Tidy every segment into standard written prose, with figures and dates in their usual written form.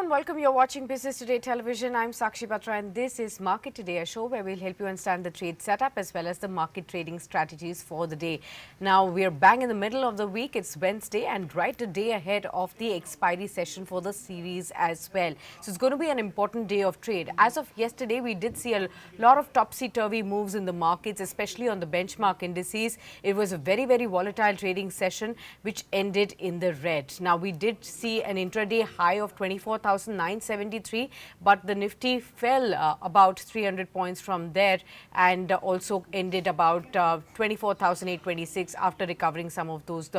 and welcome. You're watching Business Today Television. I'm Sakshi Batra and this is Market Today, a show where we'll help you understand the trade setup as well as the market trading strategies for the day. Now, we're bang in the middle of the week. It's Wednesday and right a day ahead of the expiry session for the series as well. So it's going to be an important day of trade. As of yesterday, we did see a lot of topsy-turvy moves in the markets, especially on the benchmark indices. It was a very, very volatile trading session which ended in the red. Now, we did see an intraday high of 24,973, but the Nifty fell about 300 points from there and also ended about 24,826 after recovering some of those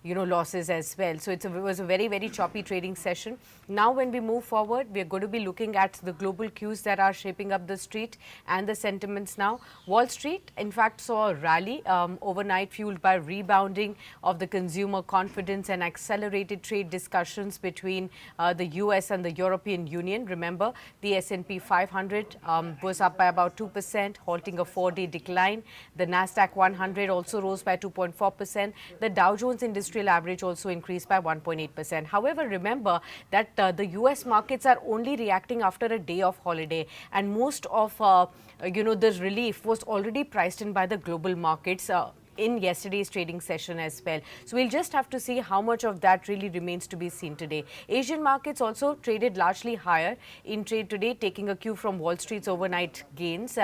losses as well. So it was a very, very choppy trading session. Now when we move forward, we are going to be looking at the global cues that are shaping up the street and the sentiments now. Wall Street in fact saw a rally overnight, fueled by rebounding of the consumer confidence and accelerated trade discussions between the US and the European Union. Remember, the S&P 500 was up by about 2%, halting a 4-day decline. The Nasdaq 100 also rose by 2.4%. The Dow Jones Industrial Average also increased by 1.8%. However, remember that the US markets are only reacting after a day of holiday, and most of the relief was already priced in by the global markets in yesterday's trading session as well. So we'll just have to see how much of that really remains to be seen today. Asian markets also traded largely higher in trade today, taking a cue from Wall Street's overnight gains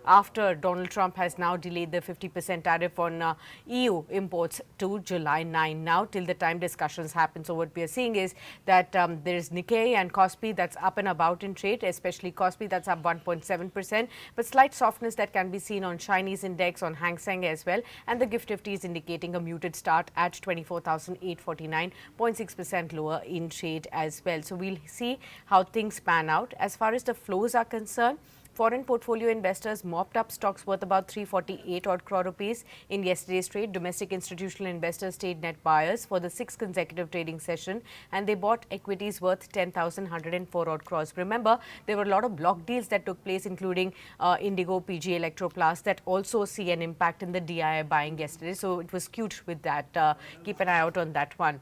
after Donald Trump has now delayed the 50% tariff on EU imports to July 9 now till the time discussions happen. So what we are seeing is that there is Nikkei and Kospi that's up and about in trade, especially Kospi that's up 1.7%, but slight softness that can be seen on Chinese index, on Hang Seng as well, and the GIFT Nifty is indicating a muted start at 24,849, 0.6% lower in trade as well. So we'll see how things pan out. As far as the flows are concerned, foreign portfolio investors mopped up stocks worth about 348 odd crore rupees in yesterday's trade. Domestic institutional investors stayed net buyers for the 6th consecutive trading session, and they bought equities worth 10,104 odd crores. Remember, there were a lot of block deals that took place, including Indigo, PG, Electroplast, that also see an impact in the DII buying yesterday. So it was skewed with that. Keep an eye out on that one.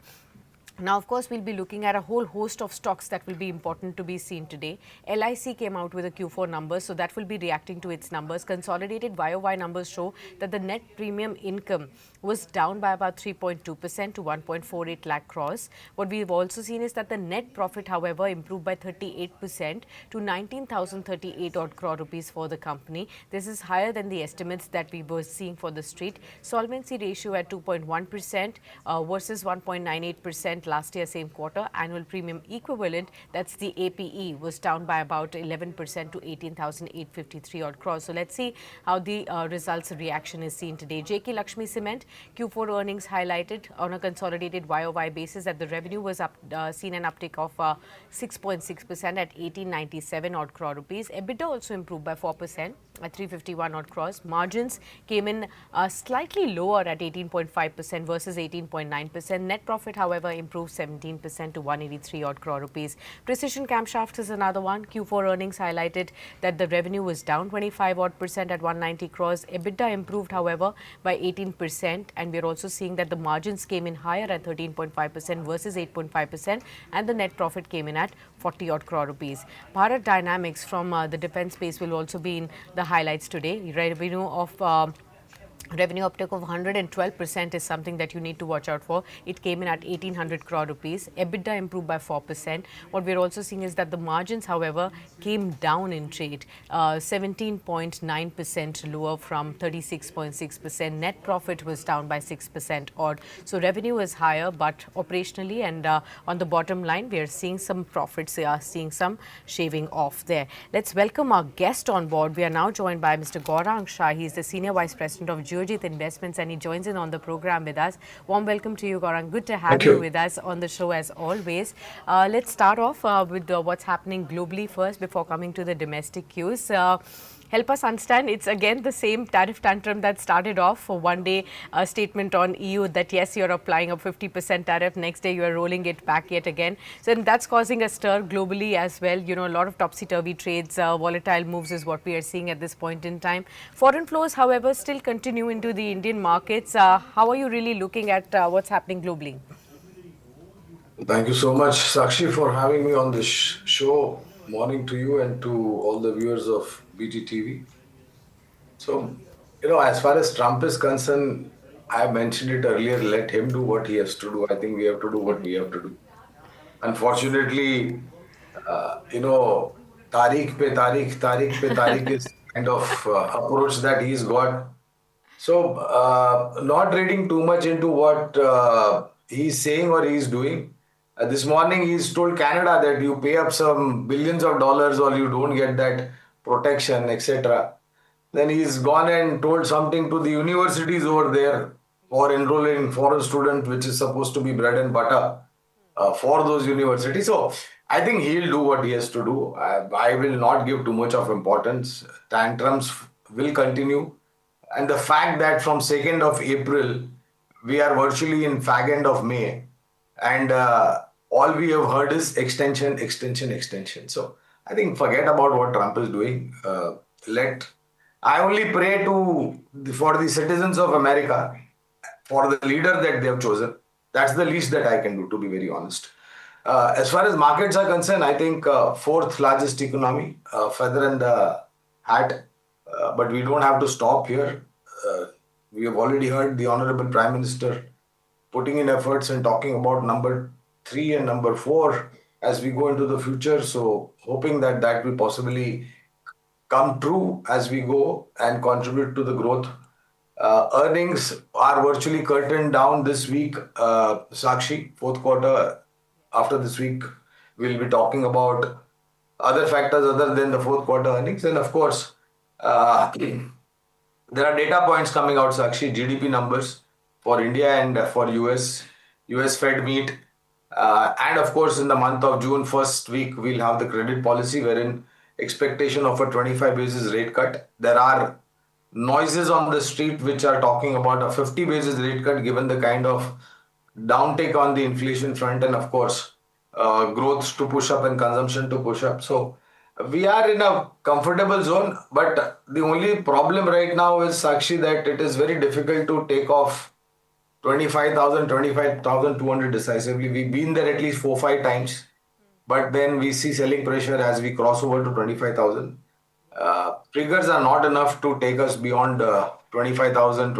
Now, of course, we'll be looking at a whole host of stocks that will be important to be seen today. LIC came out with a Q4 numbers, so that will be reacting to its numbers. Consolidated YOY numbers show that the net premium income was down by about 3.2% to 1.48 lakh crores. What we've also seen is that the net profit, however, improved by 38% to 19,038 odd crore rupees for the company. This is higher than the estimates that we were seeing for the street. Solvency ratio at 2.1% versus 1.98% last year same quarter. Annual premium equivalent, that's the APE, was down by about 11% to 18,853 odd crores. So let's see how the results reaction is seen today. JK Lakshmi Cement Q4 earnings highlighted on a consolidated YOY basis that the revenue was up, seen an uptick of 6.6% at 1897 odd crore rupees. EBITDA also improved by 4% at 351 odd crores. Margins came in slightly lower at 18.5% versus 18.9%. Net profit, however, improved 17% to 183 odd crore rupees. Precision Camshafts is another one. Q4 earnings highlighted that the revenue was down 25 odd percent at 190 crores. EBITDA improved, however, by 18%, and we're also seeing that the margins came in higher at 13.5% versus 8.5%, and the net profit came in at 40 odd crore rupees. Bharat Dynamics from the defense space will also be in the highlights today. Revenue uptake of 112% is something that you need to watch out for. It came in at 1,800 crore rupees. EBITDA improved by 4%. What we're also seeing is that the margins, however, came down in trade, 17.9% lower from 36.6%. Net profit was down by 6% odd. So revenue is higher, but operationally and on the bottom line, we are seeing some profits. We are seeing some shaving off there. Let's welcome our guest on board. We are now joined by Mr. Gaurang Shah. He is the Senior Vice President of Geojit Investments, and he joins in on the program with us. Warm welcome to you, Gaurang. Good to have you with us on the show as always. Let's start off with what's happening globally first before coming to the domestic cues. Help us understand, it's again the same tariff tantrum that started off for one day, a statement on EU that yes, you're applying a 50% tariff, next day you are rolling it back yet again. So that's causing a stir globally as well. You know, a lot of topsy-turvy trades, volatile moves is what we are seeing at this point in time. Foreign flows, however, still continue into the Indian markets. How are you really looking at what's happening globally? Thank you so much, Sakshi, for having me on this show. Morning to you and to all the viewers of BTTV. So, as far as Trump is concerned, I mentioned it earlier, let him do what he has to do. I think we have to do what we have to do. Unfortunately, Tariq pe Tariq is kind of approach that he's got. So, not reading too much into what he's saying or he's doing. This morning, he's told Canada that you pay up some billions of dollars or you don't get that protection, etc. Then he's gone and told something to the universities over there for enrolling foreign students, which is supposed to be bread and butter for those universities. So I think he'll do what he has to do. I will not give too much of importance. Tantrums will continue. And the fact that from 2nd of April, we are virtually in fag end of May, and all we have heard is extension, extension, extension. So I think forget about what Trump is doing. Let I only pray to for the citizens of America, for the leader that they have chosen. That's the least that I can do, to be very honest. As far as markets are concerned, I think fourth largest economy, feather in the hat. But we don't have to stop here. We have already heard the Honorable Prime Minister putting in efforts and talking about number three and number four as we go into the future. So, hoping that that will possibly come true as we go and contribute to the growth. Earnings are virtually curtained down this week, Sakshi. Fourth quarter after this week, we'll be talking about other factors other than the fourth quarter earnings. And of course, uh, there are data points coming out, Sakshi, GDP numbers for India and for US Fed meet. And of course, in the month of June, first week, we'll have the credit policy wherein expectation of a 25 basis rate cut. There are noises on the street which are talking about a 50 basis rate cut given the kind of downtake on the inflation front and of course growth to push up and consumption to push up. So we are in a comfortable zone, but the only problem right now is, Sakshi, that it is very difficult to take off 25,200 decisively. We've been there at least 4 5 times, but then we see selling pressure as we cross over to 25,000. Triggers are not enough to take us beyond 25,000,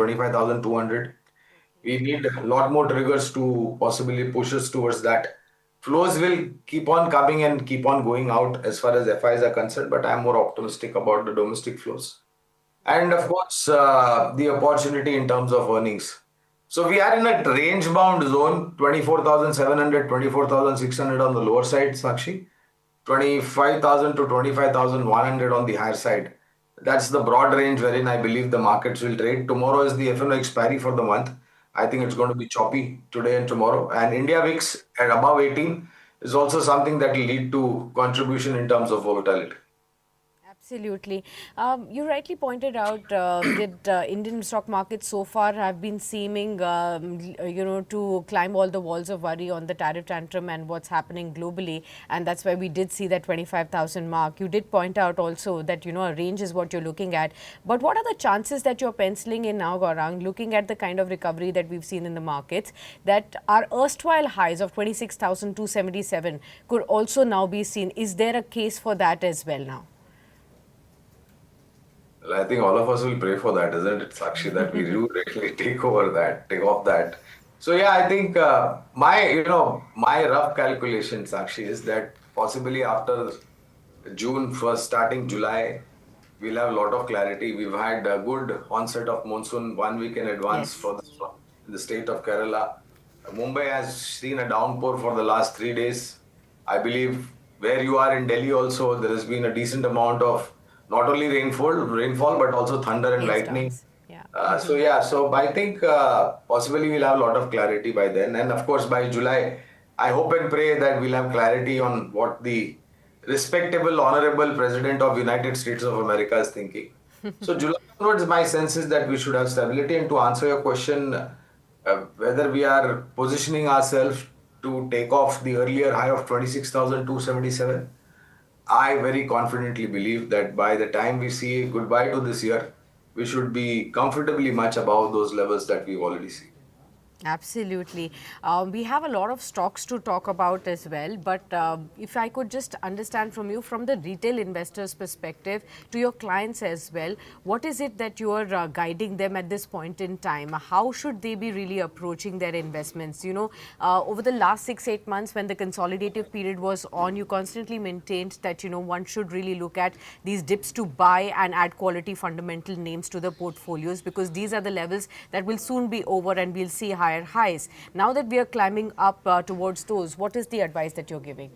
We need a lot more triggers to possibly push us towards that. Flows will keep on coming and keep on going out as far as FIs are concerned, but I'm more optimistic about the domestic flows. And of course, the opportunity in terms of earnings. So we are in a range bound zone, 24,700, 24,600 on the lower side, Sakshi. 25,000 to 25,100 on the higher side. That's the broad range wherein I believe the markets will trade. Tomorrow is the FNO expiry for the month. I think it's going to be choppy today and tomorrow. And India VIX at above 18 is also something that will lead to contribution in terms of volatility. Absolutely. You rightly pointed out that Indian stock markets so far have been seeming, to climb all the walls of worry on the tariff tantrum and what's happening globally. And that's why we did see that 25,000 mark. You did point out also that, a range is what you're looking at. But what are the chances that you're penciling in now, Gaurang, looking at the kind of recovery that we've seen in the markets, that our erstwhile highs of 26,277 could also now be seen? Is there a case for that as well now? Well, I think all of us will pray for that, isn't it, Sakshi, that we do really take over that, take off that. So yeah, I think my rough calculation, Sakshi, is that possibly after June first, starting July, we'll have a lot of clarity. We've had a good onset of monsoon 1 week in advance Yes. for the state of Kerala. Mumbai has seen a downpour for the last 3 days. I believe where you are in Delhi also, there has been a decent amount of not only rainfall, but also thunder and lightning. Hailstorms. Yeah. So I think possibly we'll have a lot of clarity by then, and of course by July, I hope and pray that we'll have clarity on what the respectable, honorable President of United States of America is thinking. So July onwards, my sense is that we should have stability. And to answer your question, whether we are positioning ourselves to take off the earlier high of 26,277, I very confidently believe that by the time we see goodbye to this year, we should be comfortably much above those levels that we've already seen. Absolutely. We have a lot of stocks to talk about as well. But if I could just understand from you, from the retail investors' perspective to your clients as well, what is it that you are guiding them at this point in time? How should they be really approaching their investments? Over the last 6, 8 months, when the consolidative period was on, you constantly maintained that, one should really look at these dips to buy and add quality fundamental names to the portfolios, because these are the levels that will soon be over and we'll see higher highs. Now that we are climbing up towards those, what is the advice that you're giving?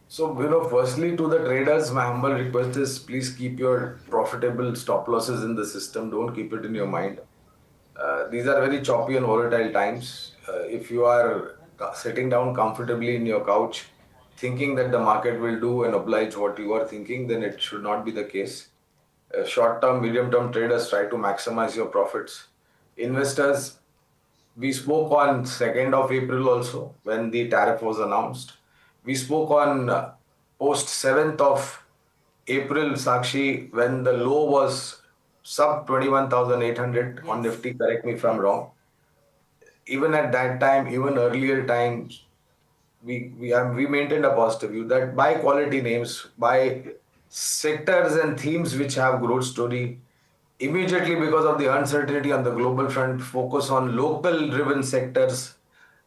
So, firstly, to the traders, my humble request is please keep your profitable stop losses in the system. Don't keep it in your mind. These are very choppy and volatile times. If you are sitting down comfortably in your couch, thinking that the market will do and oblige what you are thinking, then it should not be the case. Short term, medium term traders try to maximize your profits. Investors, we spoke on 2nd of April also when the tariff was announced. We spoke on post 7th of April, Sakshi, when the low was sub 21,800 on Yes. Nifty. Correct me if I'm Yes. wrong. Even at that time, even earlier times, we maintained a positive view that buy quality names, buy sectors and themes which have growth story. Immediately, because of the uncertainty on the global front, focus on local driven sectors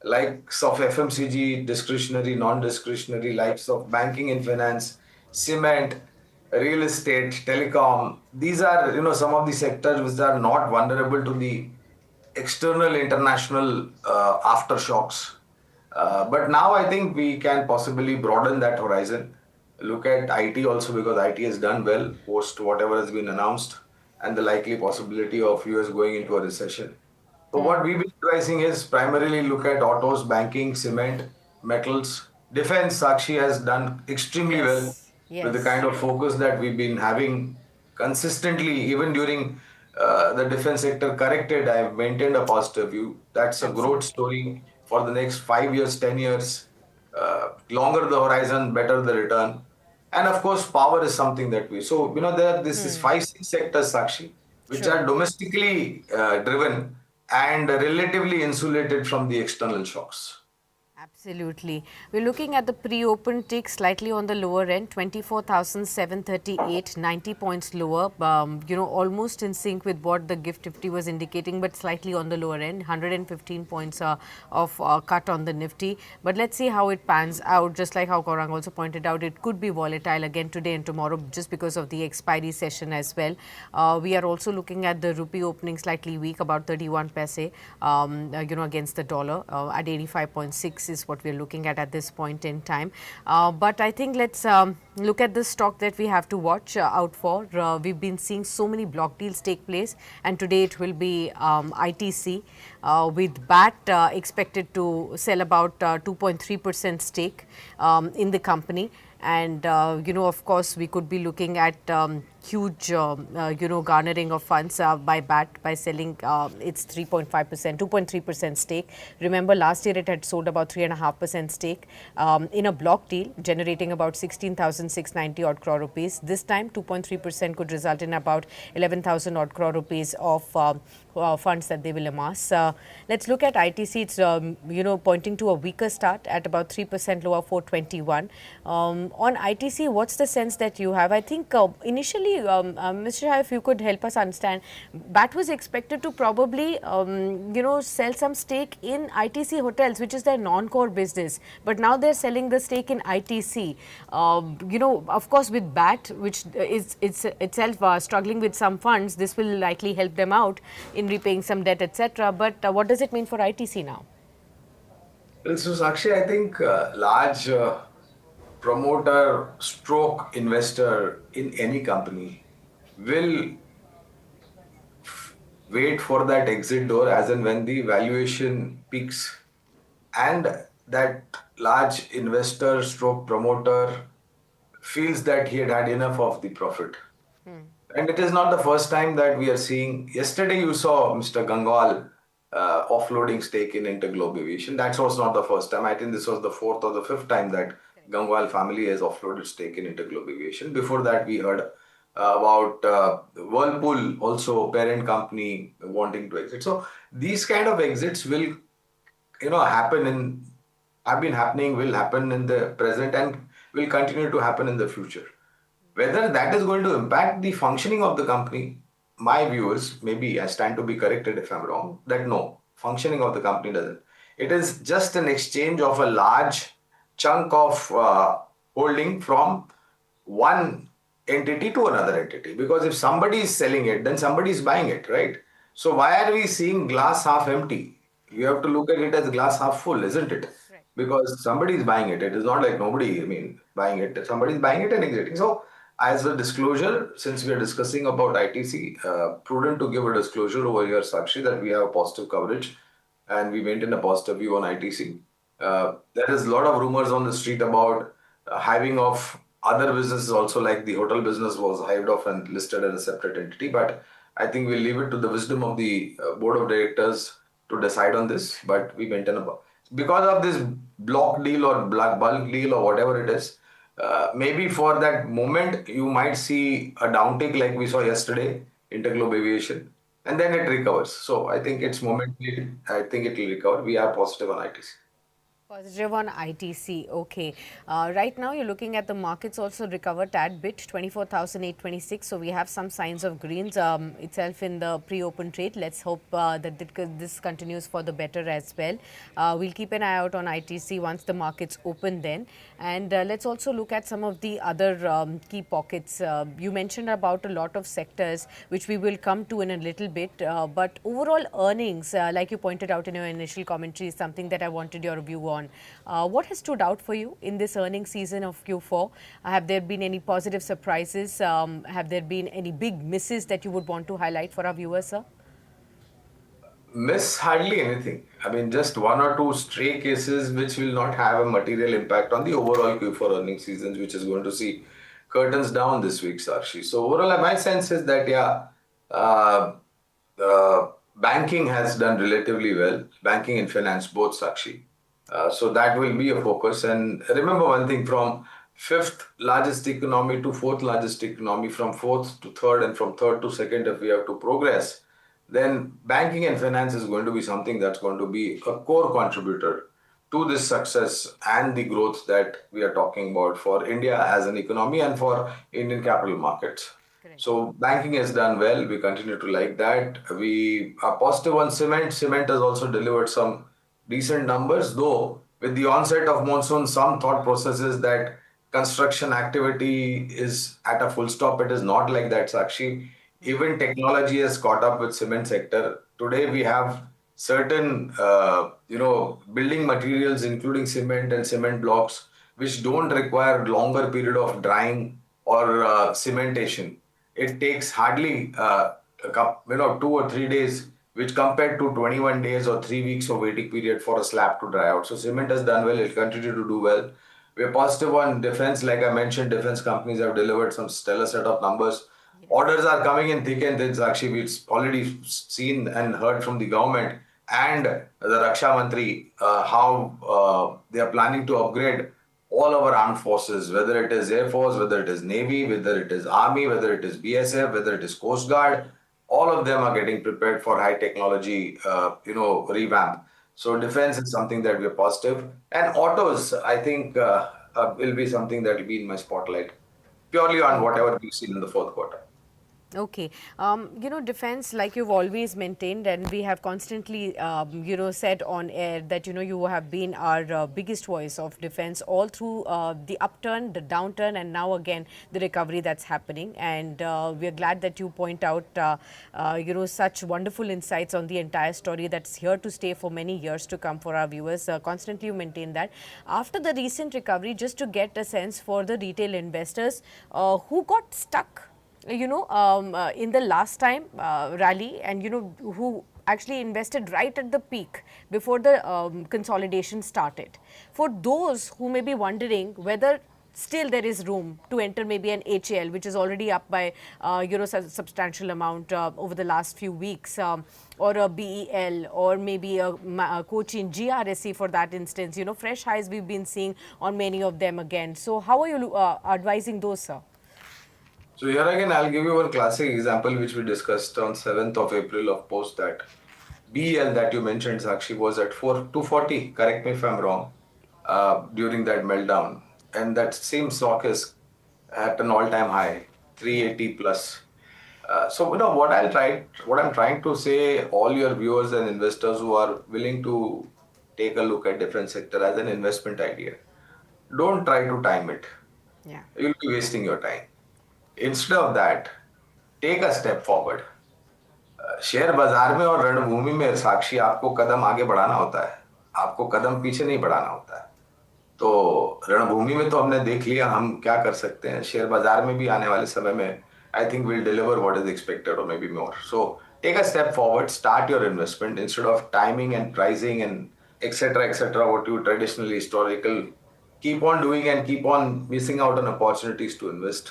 likes of FMCG, discretionary, non-discretionary, likes of banking and finance, cement, real estate, telecom. These are, some of the sectors which are not vulnerable to the external international aftershocks. But now I think we can possibly broaden that horizon. Look at IT also, because IT has done well post whatever has been announced and the likely possibility of US going into a recession. So what we've been advising is primarily look at autos, banking, cement, metals. Defense, Sakshi has done extremely well Yes. with the Yes. kind of focus that we've been having consistently, even during the defense sector corrected. I've maintained a positive view. That's a growth Absolutely. story for the next 5 years, 10 years. Longer the horizon, better the return. And of course, power is something that this is five, six sectors, Sakshi, which True. are domestically driven and relatively insulated from the external shocks. Absolutely. We're looking at the pre-open tick slightly on the lower end, 24,738, 90 points lower, almost in sync with what the Gift Nifty was indicating, but slightly on the lower end, 115 points of cut on the Nifty. But let's see how it pans out. Just like how Gaurang also pointed out, it could be volatile again today and tomorrow just because of the expiry session as well. We are also looking at the rupee opening slightly weak, about 31 paise, against the dollar at 85.6 is what we're looking at this point in time. But I think let's look at the stock that we have to watch out for. We've been seeing so many block deals take place, and today it will be ITC with BAT expected to sell about 2.3% stake in the company. And, of course, we could be looking at huge, garnering of funds by BAT by selling its 3.5%, 2.3% stake. Remember, last year it had sold about 3.5% stake in a block deal, generating about 16,690 odd crore rupees. This time, 2.3% could result in about 11,000 odd crore rupees of funds that they will amass. Let's look at ITC. It's, pointing to a weaker start at about 3% lower, 421. On ITC, what's the sense that you have? I think initially, Mr. Shah, if you could help us understand, BAT was expected to probably, sell some stake in ITC Hotels, which is their non-core business. But now they're selling the stake in ITC. Of course, with BAT, which is itself struggling with some funds, this will likely help them out in repaying some debt, etc. But what does it mean for ITC now? Well, so Sakshi, I think large promoter stroke investor in any company will wait for that exit door as and when the valuation peaks, and that large investor stroke promoter feels that he had had enough of the profit. And it is not the first time that we are seeing. Yesterday, you saw Mr. Gangwal offloading stake in Interglobe Aviation. That was not the first time. I think this was the fourth or the fifth time that Gangwal family has offloaded stake in Interglobe Aviation. Before that, we heard about Whirlpool, also parent company wanting to exit. So these kind of exits will happen in have been happening, will happen in the present, and will continue to happen in the future. Whether that is going to impact the functioning of the company, my view is, maybe I stand to be corrected if I'm wrong, that no, functioning of the company doesn't. It is just an exchange of a large chunk of holding from one entity to another entity. Because if somebody is selling it, then somebody is buying it, right? So why are we seeing glass half empty? You have to look at it as glass half full, isn't it? Right. Because somebody is buying it. It is not like nobody, I mean, buying it. Somebody is buying it and exiting. So, as a disclosure, since we are discussing about ITC, prudent to give a disclosure over here, Sakshi, that we have positive coverage and we maintain a positive view on ITC. There is a lot of rumors on the street about hiving off other businesses also, like the hotel business was hived off and listed as a separate entity. But I think we'll leave it to the wisdom of the board of directors to decide on this. But we maintain a because of this block deal or bulk deal or whatever it is. Maybe for that moment you might see a downtick like we saw yesterday, Interglobe Aviation, and then it recovers. So I think it's momentary. I think it will recover. We are positive on ITC. Positive on ITC. Okay. Right now, you're looking at the markets also recovered tad bit, 24,826. So we have some signs of greens itself in the pre-open trade. Let's hope that this continues for the better as well. We'll keep an eye out on ITC once the markets open then. And let's also look at some of the other key pockets. You mentioned about a lot of sectors, which we will come to in a little bit. But overall earnings, like you pointed out in your initial commentary, is something that I wanted your view on. What has stood out for you in this earnings season of Q4? Have there been any positive surprises? Have there been any big misses that you would want to highlight for our viewers, sir? Miss hardly anything. I mean, just one or two stray cases which will not have a material impact on the overall Q4 earnings seasons, which is going to see curtains down this week, Sakshi. So overall, my sense is that yeah, uh, banking has done relatively well. Banking and finance both, Sakshi. So that will be a focus. And remember one thing: from fifth largest economy to fourth largest economy, from fourth to third, and from third to second, if we have to progress, then banking and finance is going to be something that's going to be a core contributor to this success and the growth that we are talking about for India as an economy and for Indian capital markets. Correct. So banking has done well. We continue to like that. We are positive on cement. Cement has also delivered some decent numbers, though with the onset of monsoon, some thought processes that construction activity is at a full stop. It is not like that, Sakshi. Even technology has caught up with cement sector. Today we have certain, building materials, including cement and cement blocks, which don't require longer period of drying or cementation. It takes hardly 2 or 3 days, which compared to 21 days or 3 weeks of waiting period for a slab to dry out. So cement has done well. It continue to do well. We're positive on defense. Like I mentioned, defense companies have delivered some stellar set of numbers. Orders are coming in thick and thin. Actually, we've already seen and heard from the government and the Raksha Mantri how they are planning to upgrade all our armed forces, whether it is Air Force, whether it is Navy, whether it is Army, whether it is BSF, whether it is Coast Guard. All of them are getting prepared for high technology, revamp. So defense is something that we're positive. And autos, I think, will be something that will be in my spotlight, purely on whatever we've seen in the fourth quarter. Okay. Defense, like you've always maintained, and we have constantly, said on air that, you have been our biggest voice of defense all through the upturn, the downturn, and now again the recovery that's happening. And we are glad that you point out, such wonderful insights on the entire story that's here to stay for many years to come for our viewers. Constantly you maintain that. After the recent recovery, just to get a sense for the retail investors who got stuck in the last time rally, and who actually invested right at the peak before the consolidation started. For those who may be wondering whether still there is room to enter maybe an HAL, which is already up by substantial amount over the last few weeks, or a BEL, or maybe a Cochin GRSE for that instance, fresh highs we've been seeing on many of them again. So how are you advising those, sir? So here again, I'll give you one classic example which we discussed on 7th of April of post that BL that you mentioned, Sakshi, was at 240. Correct me if I'm wrong. During that meltdown, and that same stock is at an all-time high, Yeah. 380 plus. So what I'm trying to say, all your viewers and investors who are willing to take a look at different sector as an investment idea, don't try to time it. Yeah. You'll be wasting your time. Instead of that, take a step forward. Share बाजार में और रणभूमि में साक्षी आपको कदम आगे बढ़ाना होता है, आपको कदम पीछे नहीं बढ़ाना होता है। तो रणभूमि में तो हमने देख लिया हम क्या कर सकते हैं, शेयर बाजार में भी आने वाले समय में I think will deliver what is expected और maybe more. So take a step forward, start your investment instead of timing and pricing and etcetera what you traditionally historical keep on doing and keep on missing out on opportunities to invest.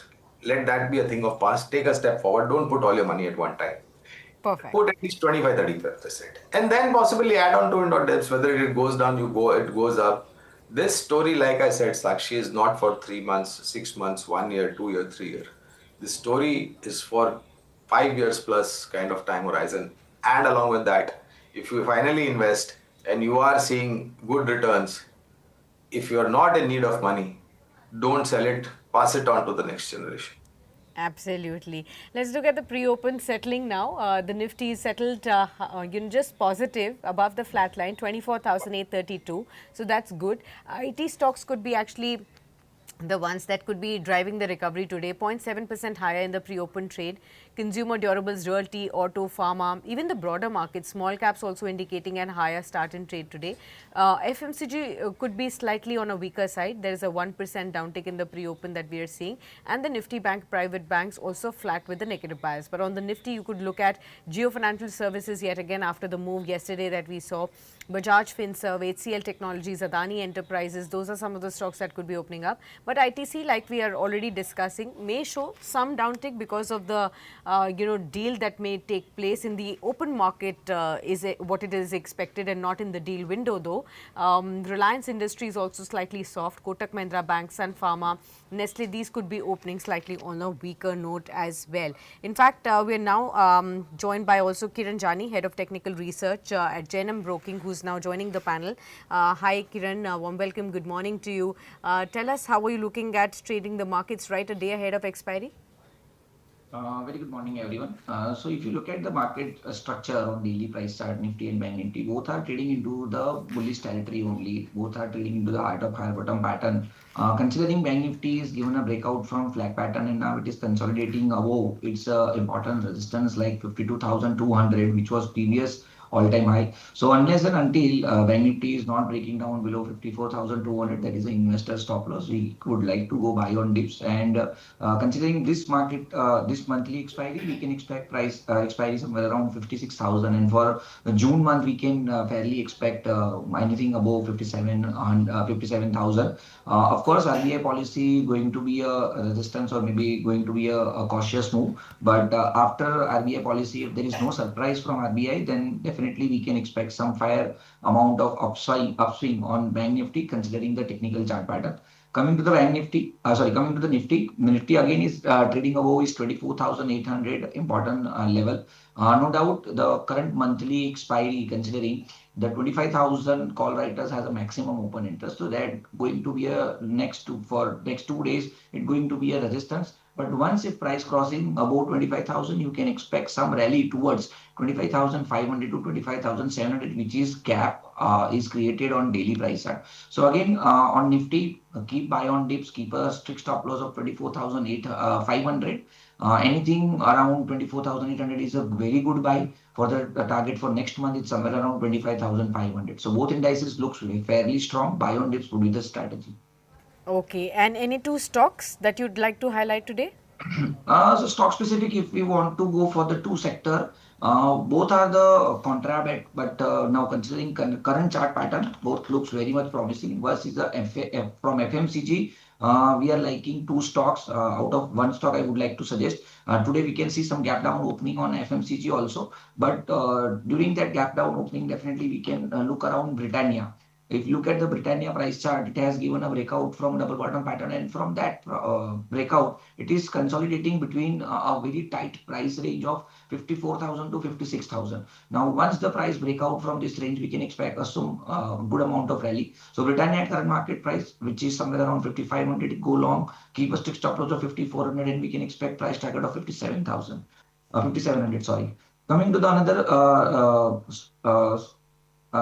Let that be a thing of past. Take a step forward. Don't put all your money at one time. Perfect. Put at least 25-30%, and then possibly add on to it or dips. Whether it goes down, it goes up. This story, like I said, Sakshi, is not for 3 months, 6 months, 1 year, 2 year, 3 year. This story is for 5 years plus kind of time horizon. And along with that, if you finally invest and you are seeing good returns, if you are not in need of money, don't sell it, pass it on to the next generation. Absolutely. Let's look at the pre-open settling now. The Nifty is settled, just positive above the flat line, 24,832. So that's good. IT stocks could be actually the ones that could be driving the recovery today, 0.7% higher in the pre-open trade. Consumer durables, realty, auto, pharma, even the broader market, small caps also indicating an higher start in trade today. FMCG could be slightly on a weaker side. There is a 1% downtick in the pre-open that we are seeing, and the Nifty Bank private banks also flat with the negative bias. But on the Nifty, you could look at Geo Financial Services yet again after the move yesterday that we saw. Bajaj Finserv, HCL Technologies, Adani Enterprises, those are some of the stocks that could be opening up. But ITC, like we are already discussing, may show some downtick because of the deal that may take place in the open market what it is expected, and not in the deal window though. Reliance Industries also slightly soft. Kotak Mahindra Bank, Sun Pharma, Nestle, these could be opening slightly on a weaker note as well. In fact, we are now joined by also Kiran Jani, Head of Technical Research at Jenum Broking, who's now joining the panel. Hi Kiran, warm welcome, good morning to you. Tell us, how are you looking at trading the markets right a day ahead of expiry? Very good morning, everyone. So if you look at the market structure on daily price chart, Nifty and Bank Nifty, both are trading into the bullish territory only. Both are trading into the heart of higher bottom pattern. Considering Bank Nifty is given a breakout from flag pattern and now it is consolidating above its important resistance like 52,200, which was previous all-time high. So unless and until Bank Nifty is not breaking down below 54,200, that is an investor stop loss, we would like to go buy on dips. And considering this market, this monthly expiry, we can expect price expiry somewhere around 56,000. And for June month, we can fairly expect anything above 57,000. Of course, RBI policy going to be a resistance or maybe going to be a cautious move. But after RBI policy, if there is no surprise from RBI, then definitely we can expect some fair amount of upswing on Bank Nifty considering the technical chart pattern. Coming to the Bank Nifty, coming to the Nifty again is trading above is 24,800 important level. No doubt the current monthly expiry considering the 25,000 call writers has a maximum open interest. So that going to be a next 2 days, it's going to be a resistance. But once if price crossing above 25,000, you can expect some rally towards 25,500 to 25,700, which is gap is created on daily price chart. So again, on Nifty, keep buy on dips, keep a strict stop loss of 24,500. Anything around 24,800 is a very good buy. For the target for next month, it's somewhere around 25,500. So both indices looks fairly strong. Buy on dips would be the strategy. Okay, and any two stocks that you'd like to highlight today? So stock specific, if we want to go for the two sector, both are the contra bet, but now considering current chart pattern, both looks very much promising. First is the from FMCG. We are liking two stocks. Out of one stock, I would like to suggest. Today we can see some gap down opening on FMCG also, but during that gap down opening, definitely we can look around Britannia. If you look at the Britannia price chart, it has given a breakout from double bottom pattern, and from that breakout, it is consolidating between a very tight price range of 54,000 to 56,000. Now, once the price breakout from this range, we can expect some good amount of rally. So Britannia at current market price, which is somewhere around 5,500, go long, keep a strict stop loss of 5,400, and we can expect price target of 57,000, 5,700. Sorry. Coming to the another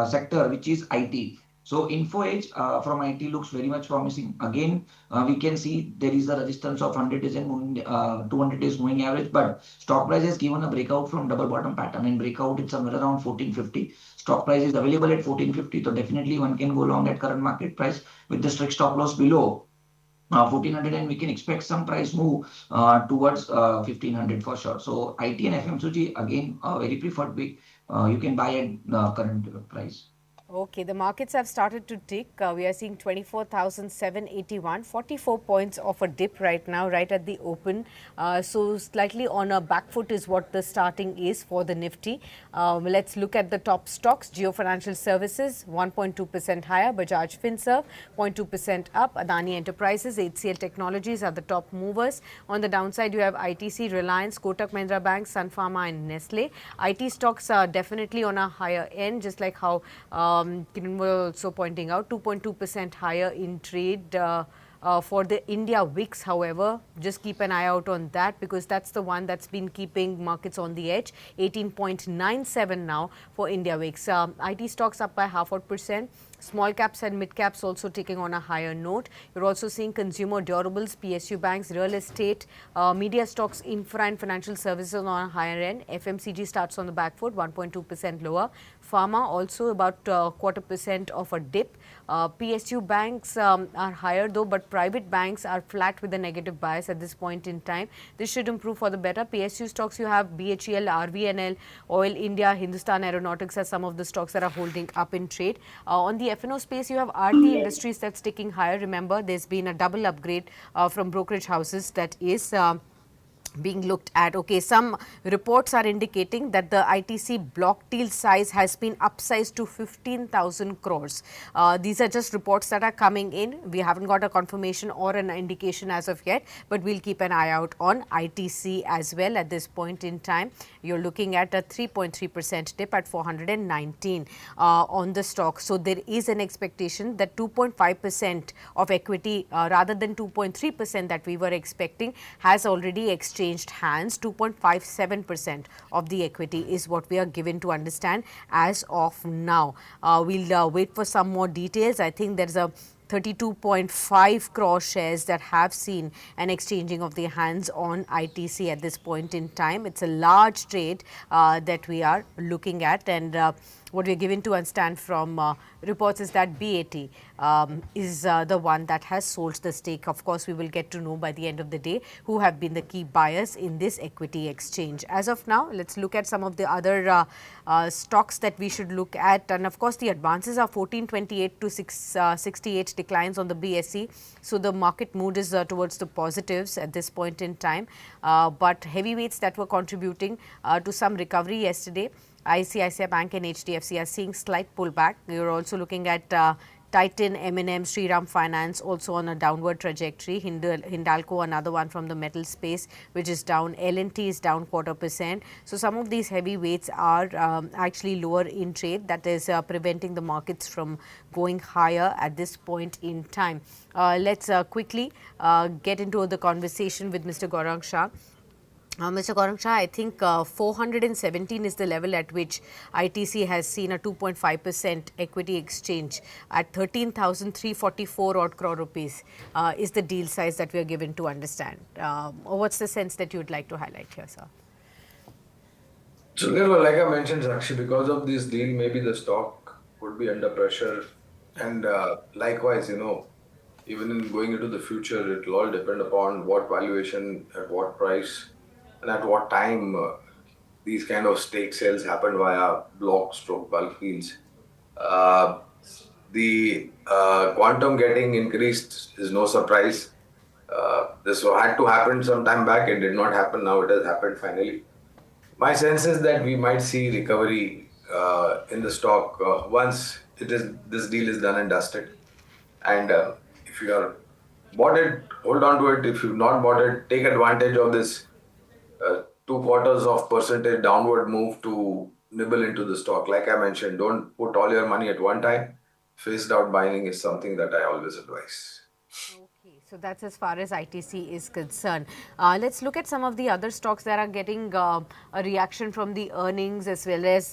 sector, which is IT. So Info Edge from IT looks very much promising. Again, we can see there is a resistance of 100 days and 200 days moving average, but stock price has given a breakout from double bottom pattern, and breakout it's somewhere around 1450. Stock price is available at 1450, so definitely one can go long at current market price with the strict stop loss below 1400, and we can expect some price move towards 1500 for sure. So IT and FMCG again very preferred pick. You can buy at current price. Okay, the markets have started to tick. We are seeing 24,781, 44 points of a dip right now, right at the open. So slightly on a back foot is what the starting is for the Nifty. Let's look at the top stocks. Geo Financial Services, 1.2% higher. Bajaj Finserv, 0.2% up. Adani Enterprises, HCL Technologies are the top movers. On the downside, you have ITC, Reliance, Kotak Mahindra Bank, Sun Pharma and Nestle. IT stocks are definitely on a higher end, just like how Kiran was also pointing out, 2.2% higher in trade. For the India VIX, however, just keep an eye out on that, because that's the one that's been keeping markets on the edge. 18.97 now for India VIX. IT stocks up by 0.5%. Small caps and mid caps also taking on a higher note. You're also seeing consumer durables, PSU banks, real estate, media stocks, infra and financial services on a higher end. FMCG starts on the back foot, 1.2% lower. Pharma also about 0.25% of a dip. PSU banks are higher though, but private banks are flat with a negative bias at this point in time. This should improve for the better. PSU stocks, you have BHEL, RVNL, Oil India, Hindustan Aeronautics as some of the stocks that are holding up in trade. On the F&O space, you have Aarti Industries that's ticking higher. Remember, there's been a double upgrade from brokerage houses that is being looked at. Okay, some reports are indicating that the ITC block deal size has been upsized to 15,000 crores. These are just reports that are coming in. We haven't got a confirmation or an indication as of yet, but we'll keep an eye out on ITC as well at this point in time. You're looking at a 3.3% dip at 419 on the stock. So there is an expectation that 2.5% of equity rather than 2.3% that we were expecting has already exchanged hands. 2.57% of the equity is what we are given to understand as of now. We'll wait for some more details. I think there's a 32.5 crore shares that have seen an exchanging of their hands on ITC at this point in time. It's a large trade that we are looking at, and what we're given to understand from reports is that BAT is the one that has sold the stake. Of course, we will get to know by the end of the day who have been the key buyers in this equity exchange. As of now, let's look at some of the other stocks that we should look at. And of course, the advances are 1428 to 668 declines on the BSE. So the market mood is towards the positives at this point in time. But heavyweights that were contributing to some recovery yesterday, ICICI Bank and HDFC are seeing slight pullback. You're also looking at Titan, M&M, Shriram Finance also on a downward trajectory. Hindalco, another one from the metal space, which is down. L&T is down 0.25%. So some of these heavyweights are actually lower in trade. That is preventing the markets from going higher at this point in time. Let's quickly get into the conversation with Mr. Gaurang Shah. Mr. Gaurang Shah, I think 417 is the level at which ITC has seen a 2.5% equity exchange at 13,344 odd crore rupees is the deal size that we are given to understand. What's the sense that you would like to highlight here, sir? So, like I mentioned, Sakshi, because of this deal, maybe the stock would be under pressure. And likewise, even in going into the future, it will all depend upon what valuation, at what price, and at what time these kind of stake sales happen via block stroke bulk deals. The quantum getting increased is no surprise. This had to happen some time back. It did not happen. Now it has happened finally. My sense is that we might see recovery in the stock once this deal is done and dusted. And if you are bought it, hold on to it. If you've not bought it, take advantage of this 2/4 of percentage downward move to nibble into the stock. Like I mentioned, don't put all your money at one time. Phased out buying is something that I always advise. Okay, so that's as far as ITC is concerned. Let's look at some of the other stocks that are getting a reaction from the earnings, as well as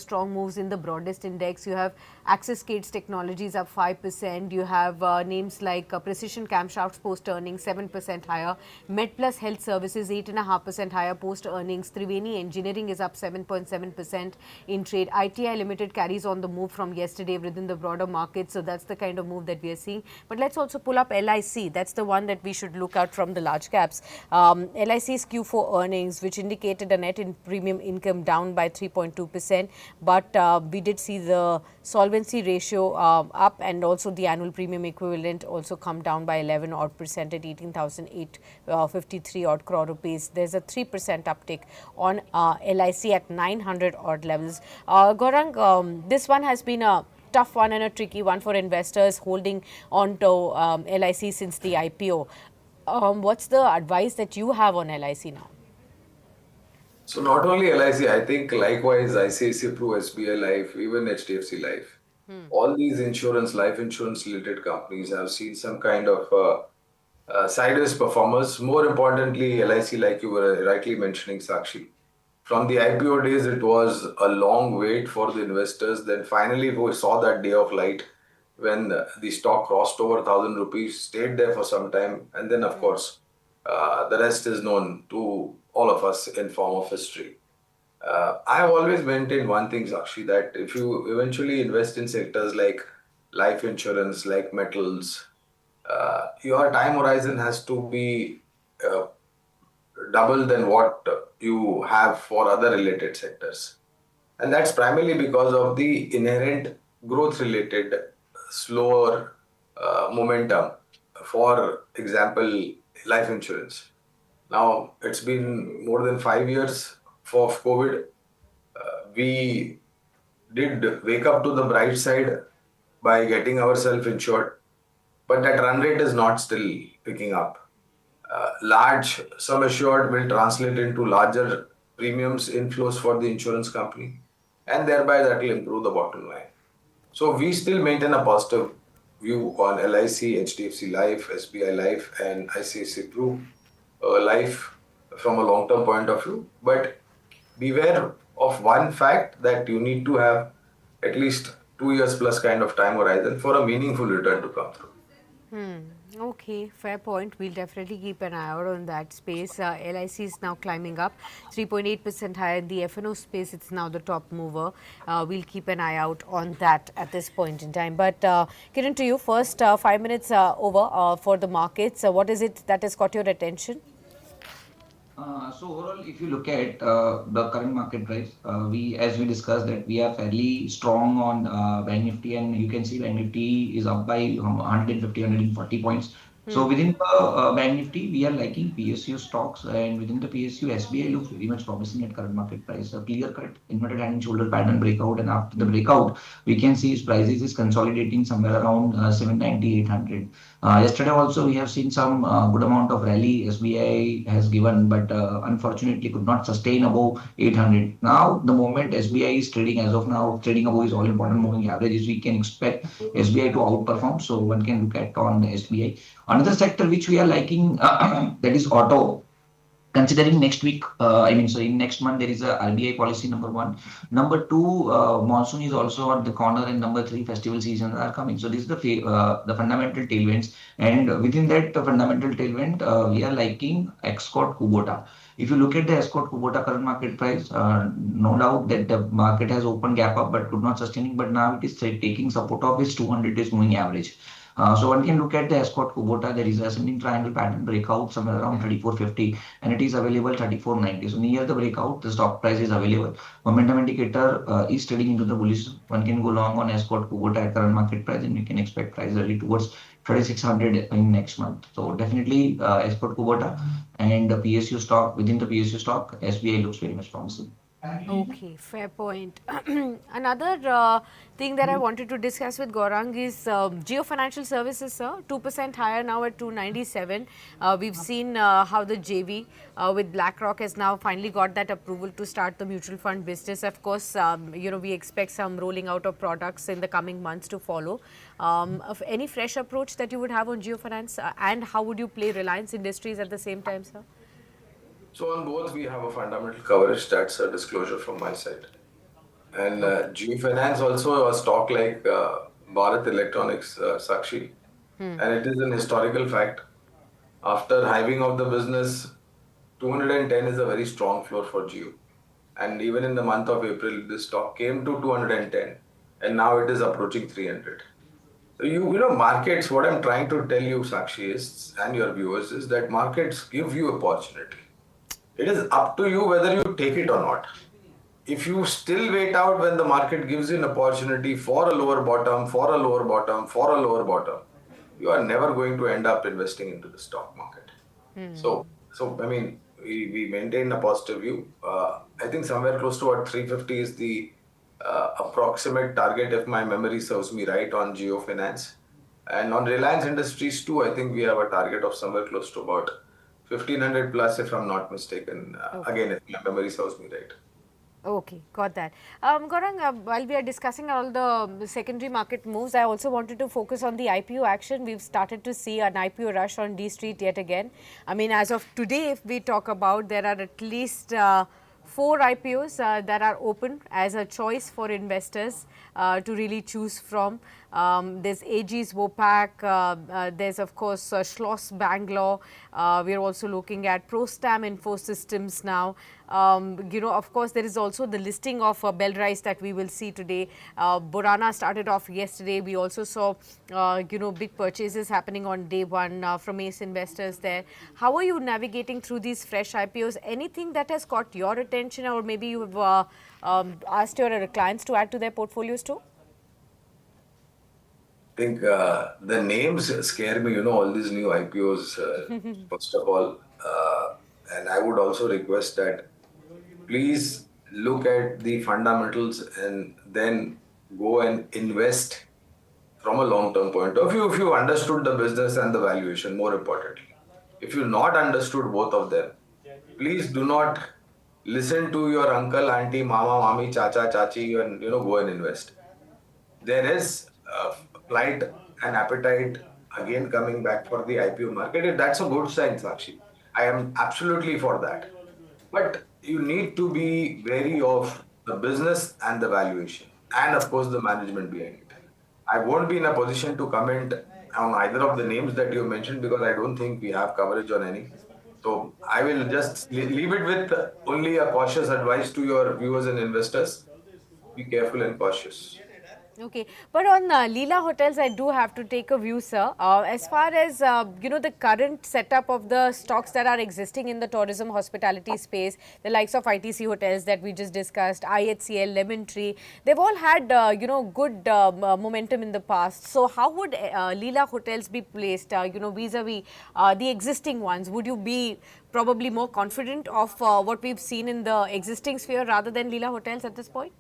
strong moves in the broadest index. You have Axis Gates Technologies up 5%. You have names like Precision Camshafts post earnings 7% higher. MedPlus Health Services 8.5% higher post earnings. Triveni Engineering is up 7.7% in trade. ITI Limited carries on the move from yesterday within the broader market. So that's the kind of move that we are seeing. But let's also pull up LIC. That's the one that we should look out from the large caps. LIC's Q4 earnings, which indicated a net premium income down by 3.2%, but we did see the solvency ratio up, and also the annual premium equivalent also come down by 11 odd percent at 18,853 odd crore rupees. There's a 3% uptick on LIC at 900 odd levels. Gaurang, this one has been a tough one and a tricky one for investors holding on to LIC since the IPO. What's the advice that you have on LIC now? So not only LIC, I think likewise ICICI Pru, SBI Life, even HDFC Life, all these life insurance related companies have seen some kind of sideways performance. More importantly, LIC, like you were rightly mentioning, Sakshi, from the IPO days, it was a long wait for the investors. Then finally, we saw that day of light when the stock crossed over 1,000 rupees, stayed there for some time, and then, of course, the rest is known to all of us in form of history. I have always maintained one thing, Sakshi, that if you eventually invest in sectors like life insurance, like metals, your time horizon has to be double than what you have for other related sectors. And that's primarily because of the inherent growth related slower momentum. For example, life insurance. Now, it's been more than 5 years for COVID. We did wake up to the bright side by getting ourselves insured, but that run rate is not still picking up. Large sum assured will translate into larger premiums inflows for the insurance company, and thereby that will improve the bottom line. So we still maintain a positive view on LIC, HDFC Life, SBI Life, and ICICI Pru Life from a long-term point of view. But beware of one fact, that you need to have at least 2 years plus kind of time horizon for a meaningful return to come through. Okay, fair point. We'll definitely keep an eye out on that space. LIC is now climbing up 3.8% higher. In the FNO space, it's now the top mover. We'll keep an eye out on that at this point in time. But Kiran, to you first, 5 minutes over for the markets. What is it that has caught your attention? So overall, if you look at the current market price, as we discussed, that we are fairly strong on Bank Nifty, and you can see Bank Nifty is up by 150, 140 points. So within the Bank Nifty, we are liking PSU stocks, and within the PSU, SBI looks very much promising at current market price. A clear cut inverted hand and shoulder pattern breakout, and after the breakout, we can see its prices is consolidating somewhere around 790, 800. Yesterday also we have seen some good amount of rally SBI has given, but unfortunately could not sustain above 800. Now the moment SBI is trading, as of now, trading above is all important moving averages, we can expect SBI to outperform. So one can look at on SBI. Another sector which we are liking, that is auto. Considering next week, in next month, there is a RBI policy, number one. Number two, monsoon is also at the corner, and number three, festival seasons are coming. So this is the fundamental tailwinds, and within that fundamental tailwind, we are liking Escort Kubota. If you look at the Escort Kubota current market price, no doubt that the market has opened gap up but could not sustain, but now it is taking support of its 200 days moving average. So one can look at the Escort Kubota. There is a ascending triangle pattern breakout somewhere around 3450, and it is available 3490. So near the breakout, the stock price is available. Momentum indicator is trading into the bullish. One can go long on Escort Kubota at current market price, and you can expect price early towards 3600 in next month. So definitely Escort Kubota, and the PSU stock, within the PSU stock, SBI looks very much promising. Okay, fair point. Another thing that I wanted to discuss with Gaurang is Geo Financial Services, sir. 2% higher now at 297. We've seen how the JV with BlackRock has now finally got that approval to start the mutual fund business. Of course, we expect some rolling out of products in the coming months to follow. Of any fresh approach that you would have on Geo Finance, and how would you play Reliance Industries at the same time, sir? So on both, we have a fundamental coverage. That's a disclosure from my side. And Okay. Geofinance also a stock like Bharat Electronics, Sakshi. And it is an historical fact. After hiving of the business, 210 is a very strong floor for Geo. And even in the month of April, this stock came to 210 and now it is approaching 300. So markets, what I'm trying to tell you, Sakshi, is, and your viewers, is that markets give you opportunity. It is up to you whether you take it or not. If you still wait out when the market gives you an opportunity for a lower bottom, for a lower bottom, for a lower bottom, you are never going to end up investing into the stock market. So I mean, we maintain a positive view. I think somewhere close to what 350 is the approximate target, if my memory serves me right, on Geo Finance. And on Reliance Industries too, I think we have a target of somewhere close to about 1500 plus, if I'm not mistaken. Okay. Again, if my memory serves me right. Okay, got that. Gaurang, while we are discussing all the secondary market moves, I also wanted to focus on the IPO action. We've started to see an IPO rush on D Street yet again. I mean, as of today, if we talk about, there are at least four IPOs that are open as a choice for investors to really choose from. There's AG's Wopac, there's of course Schloss Bangalore. We are also looking at Prostam Info Systems now. Of course, there is also the listing of Bellrise that we will see today. Borana started off yesterday. We also saw, big purchases happening on day one from ACE investors there. How are you navigating through these fresh IPOs? Anything that has caught your attention, or maybe you've asked your clients to add to their portfolios too? I think the names scare me, all these new IPOs, first of all. And I would also request that please look at the fundamentals and then go and invest from a long-term point of view. If you understood the business and the valuation, more importantly. If you not understood both of them, please do not listen to your uncle, auntie, mama, mami, chacha, chachi, and go and invest. There is a flight and appetite again coming back for the IPO market. That's a good sign, Sakshi. I am absolutely for that. But you need to be wary of the business and the valuation, and of course, the management behind it. I won't be in a position to comment on either of the names that you mentioned because I don't think we have coverage on any. So I will just leave it with only a cautious advice to your viewers and investors. Be careful and cautious. Okay, but on Leela Hotels, I do have to take a view, sir. As far as the current setup of the stocks that are existing in the tourism hospitality space, the likes of ITC Hotels that we just discussed, IHCL, Lemon Tree, they've all had good momentum in the past. So, how would Leela Hotels be placed, vis-a-vis the existing ones? Would you be probably more confident of what we've seen in the existing sphere rather than Leela Hotels at this point?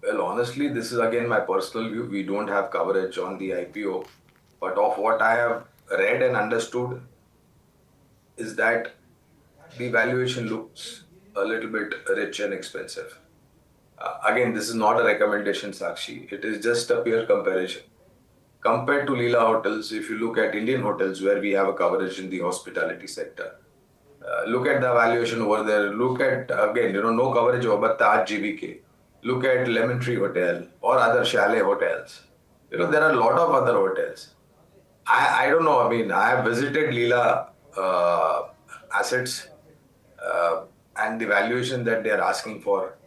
Well, honestly, this is again my personal view. We don't have coverage on the IPO, but of what I have read and understood is that the valuation looks a little bit rich and expensive. Again, this is not a recommendation, Sakshi. It is just a peer comparison. Compared to Leela Hotels, if you look at Indian hotels where we have a coverage in the hospitality sector, look at the valuation over there. Look at, again, no coverage over Taj GVK. Look at Lemon Tree Hotel or other chalet hotels. There are a lot of other hotels. I don't know. I mean, I have visited Leela assets and the valuation that they are asking for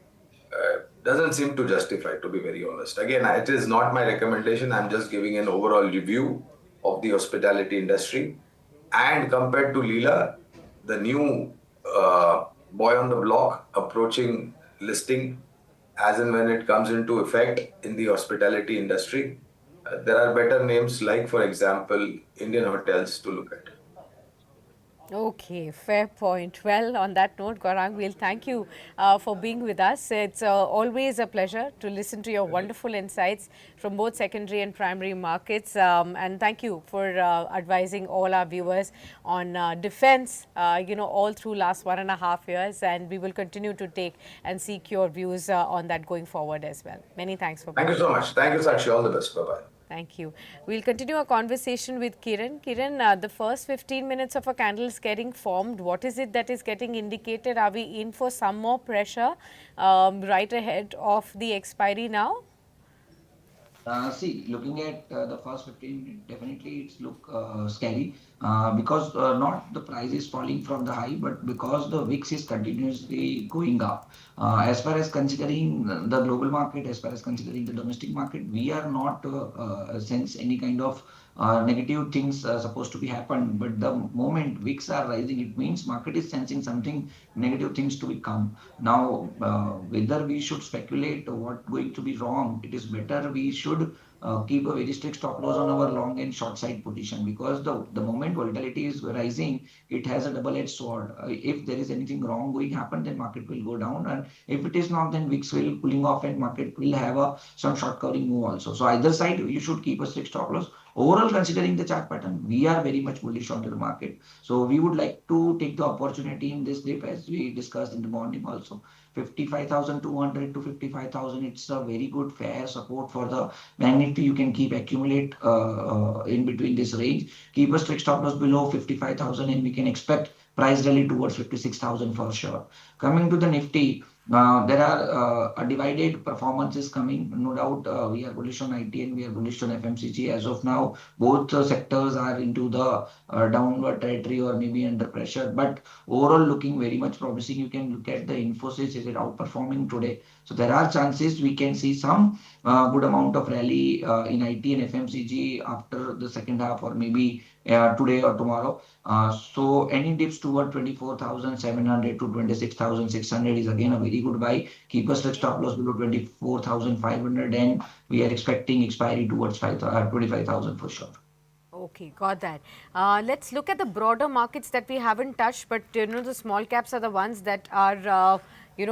doesn't seem to justify, to be very honest. Again, it is not my recommendation. I'm just giving an overall review of the hospitality industry. And compared to Leela, the new boy on the block approaching listing as and when it comes into effect in the hospitality industry, there are better names like, for example, Indian hotels to look at. Okay, fair point. Well, on that note, Gaurang, we'll thank you for being with us. It's always a pleasure to listen to your wonderful insights from both secondary and primary markets. And thank you for advising all our viewers on defense, all through last 1.5 years. And we will continue to take and seek your views on that going forward as well. Many thanks for Thank being you here. so much. Thank you, Sakshi. All the best. Bye bye. Thank you. We'll continue our conversation with Kiran. Kiran, the first 15 minutes of a candle is getting formed. What is it that is getting indicated? Are we in for some more pressure right ahead of the expiry now? See, looking at the first 15 minutes, definitely it's look scary because not the price is falling from the high, but because the VIX is continuously going up. As far as considering the global market, as far as considering the domestic market, we are not sense any kind of negative things supposed to be happen. But the moment VIX are rising, it means market is sensing something negative things to become. Now, whether we should speculate what going to be wrong, it is better we should keep a very strict stop loss on our long and short side position because the moment volatility is rising, it has a double-edged sword. If there is anything wrong going happen, then market will go down, and if it is not, then VIX will cooling off and market will have some short covering move also. So either side, you should keep a strict stop loss. Overall, considering the chart pattern, we are very much bullish on the market. So we would like to take the opportunity in this dip as we discussed in the morning also. 55,200 to 55,000, it's a very good fair support for the bank Nifty. You can keep accumulate in between this range. Keep a strict stop loss below 55,000 and we can expect price rally towards 56,000 for sure. Coming to the Nifty, there are a divided performances coming. No doubt, we are bullish on IT and we are bullish on FMCG. As of now, both sectors are into the downward territory or maybe under pressure. But overall, looking very much promising. You can look at the Infosys, is it outperforming today? So there are chances we can see some good amount of rally in IT and FMCG after the second half or maybe today or tomorrow. So any dips toward 24,700 to 26,600 is again a very good buy. Keep a strict stop loss below 24,500 and we are expecting expiry towards 25,000 for sure. Okay, got that. Let's look at the broader markets that we haven't touched, but the small caps are the ones that are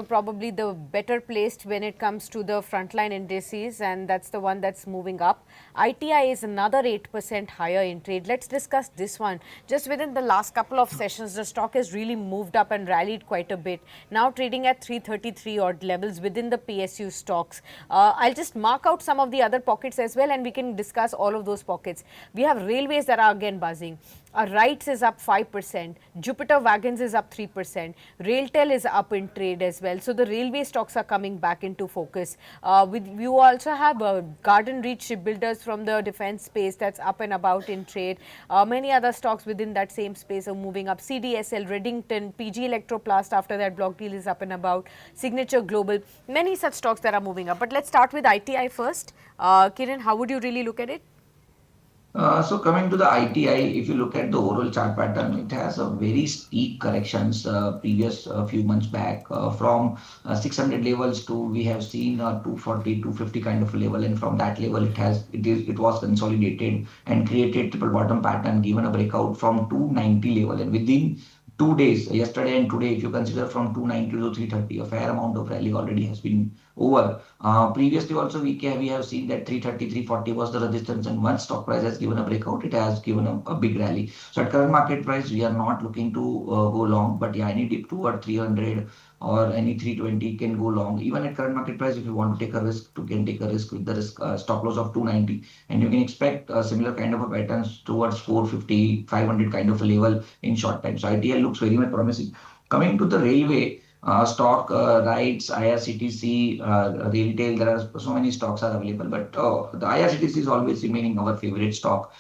probably the better placed when it comes to the frontline indices, and that's the one that's moving up. ITI is another 8% higher in trade. Let's discuss this one. Just within the last couple of sessions, the stock has really moved up and rallied quite a bit. Now trading at 333 odd levels within the PSU stocks. I'll just mark out some of the other pockets as well, and we can discuss all of those pockets. We have railways that are again buzzing. RITES is up 5%, Jupiter Wagons is up 3%, Railtel is up in trade as well. So the railway stocks are coming back into focus. You also have Garden Reach Shipbuilders from the defense space that's up and about in trade. Many other stocks within that same space are moving up. CDSL, Reddington, PG Electroplast after that block deal is up and about. Signature Global, many such stocks that are moving up. But let's start with ITI first. Kiran, how would you really look at it? So coming to the ITI, if you look at the overall chart pattern, it has a very steep corrections previous few months back from 600 levels to we have seen 240, 250 kind of level, and from that level it was consolidated and created triple bottom pattern, given a breakout from 290 level, and within 2 days, yesterday and today, if you consider from 290 to 330, a fair amount of rally already has been over. Previously also we have seen that 330, 340 was the resistance, and once stock price has given a breakout, it has given a big rally. So at current market price, we are not looking to go long, but yeah, any dip toward 300 or any 320 can go long. Even at current market price, if you want to take a risk, you can take a risk with the risk stop loss of 290, and you can expect a similar kind of a patterns towards 450, 500 kind of a level in short time. So ITL looks very much promising. Coming to the railway stock, rights, IRCTC, retail, there are so many stocks are available, but the IRCTC is always remaining our favorite stock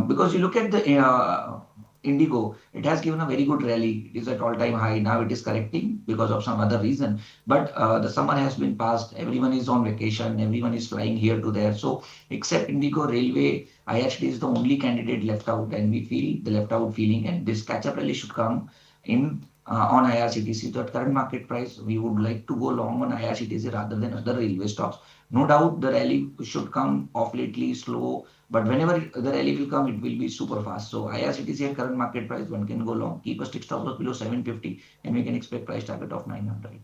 because you look at the Indigo, it has given a very good rally. It is at all-time high. Now it is correcting because of some other reason. But the summer has been passed. Everyone is on vacation. Everyone is flying here to there. So except Indigo, Railway, IHD is the only candidate left out, and we feel the left out feeling. And this catch-up rally should come in on IRCTC. So at current market price, we would like to go long on IRCTC rather than other railway stocks. No doubt the rally should come off lately slow, but whenever the rally will come, it will be super fast. So as it is at current market price, one can go long, keep a strict stop loss below 750, and we can expect price target of 900.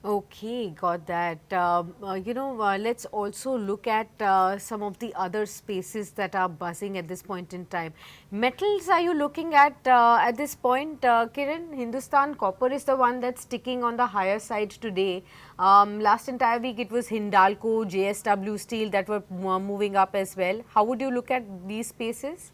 Okay, got that. Let's also look at some of the other spaces that are buzzing at this point in time. Metals, are you looking at this point, Kiran? Hindustan Copper is the one that's sticking on the higher side today. Last entire week, it was Hindalco, JSW Steel that were moving up as well. How would you look at these spaces?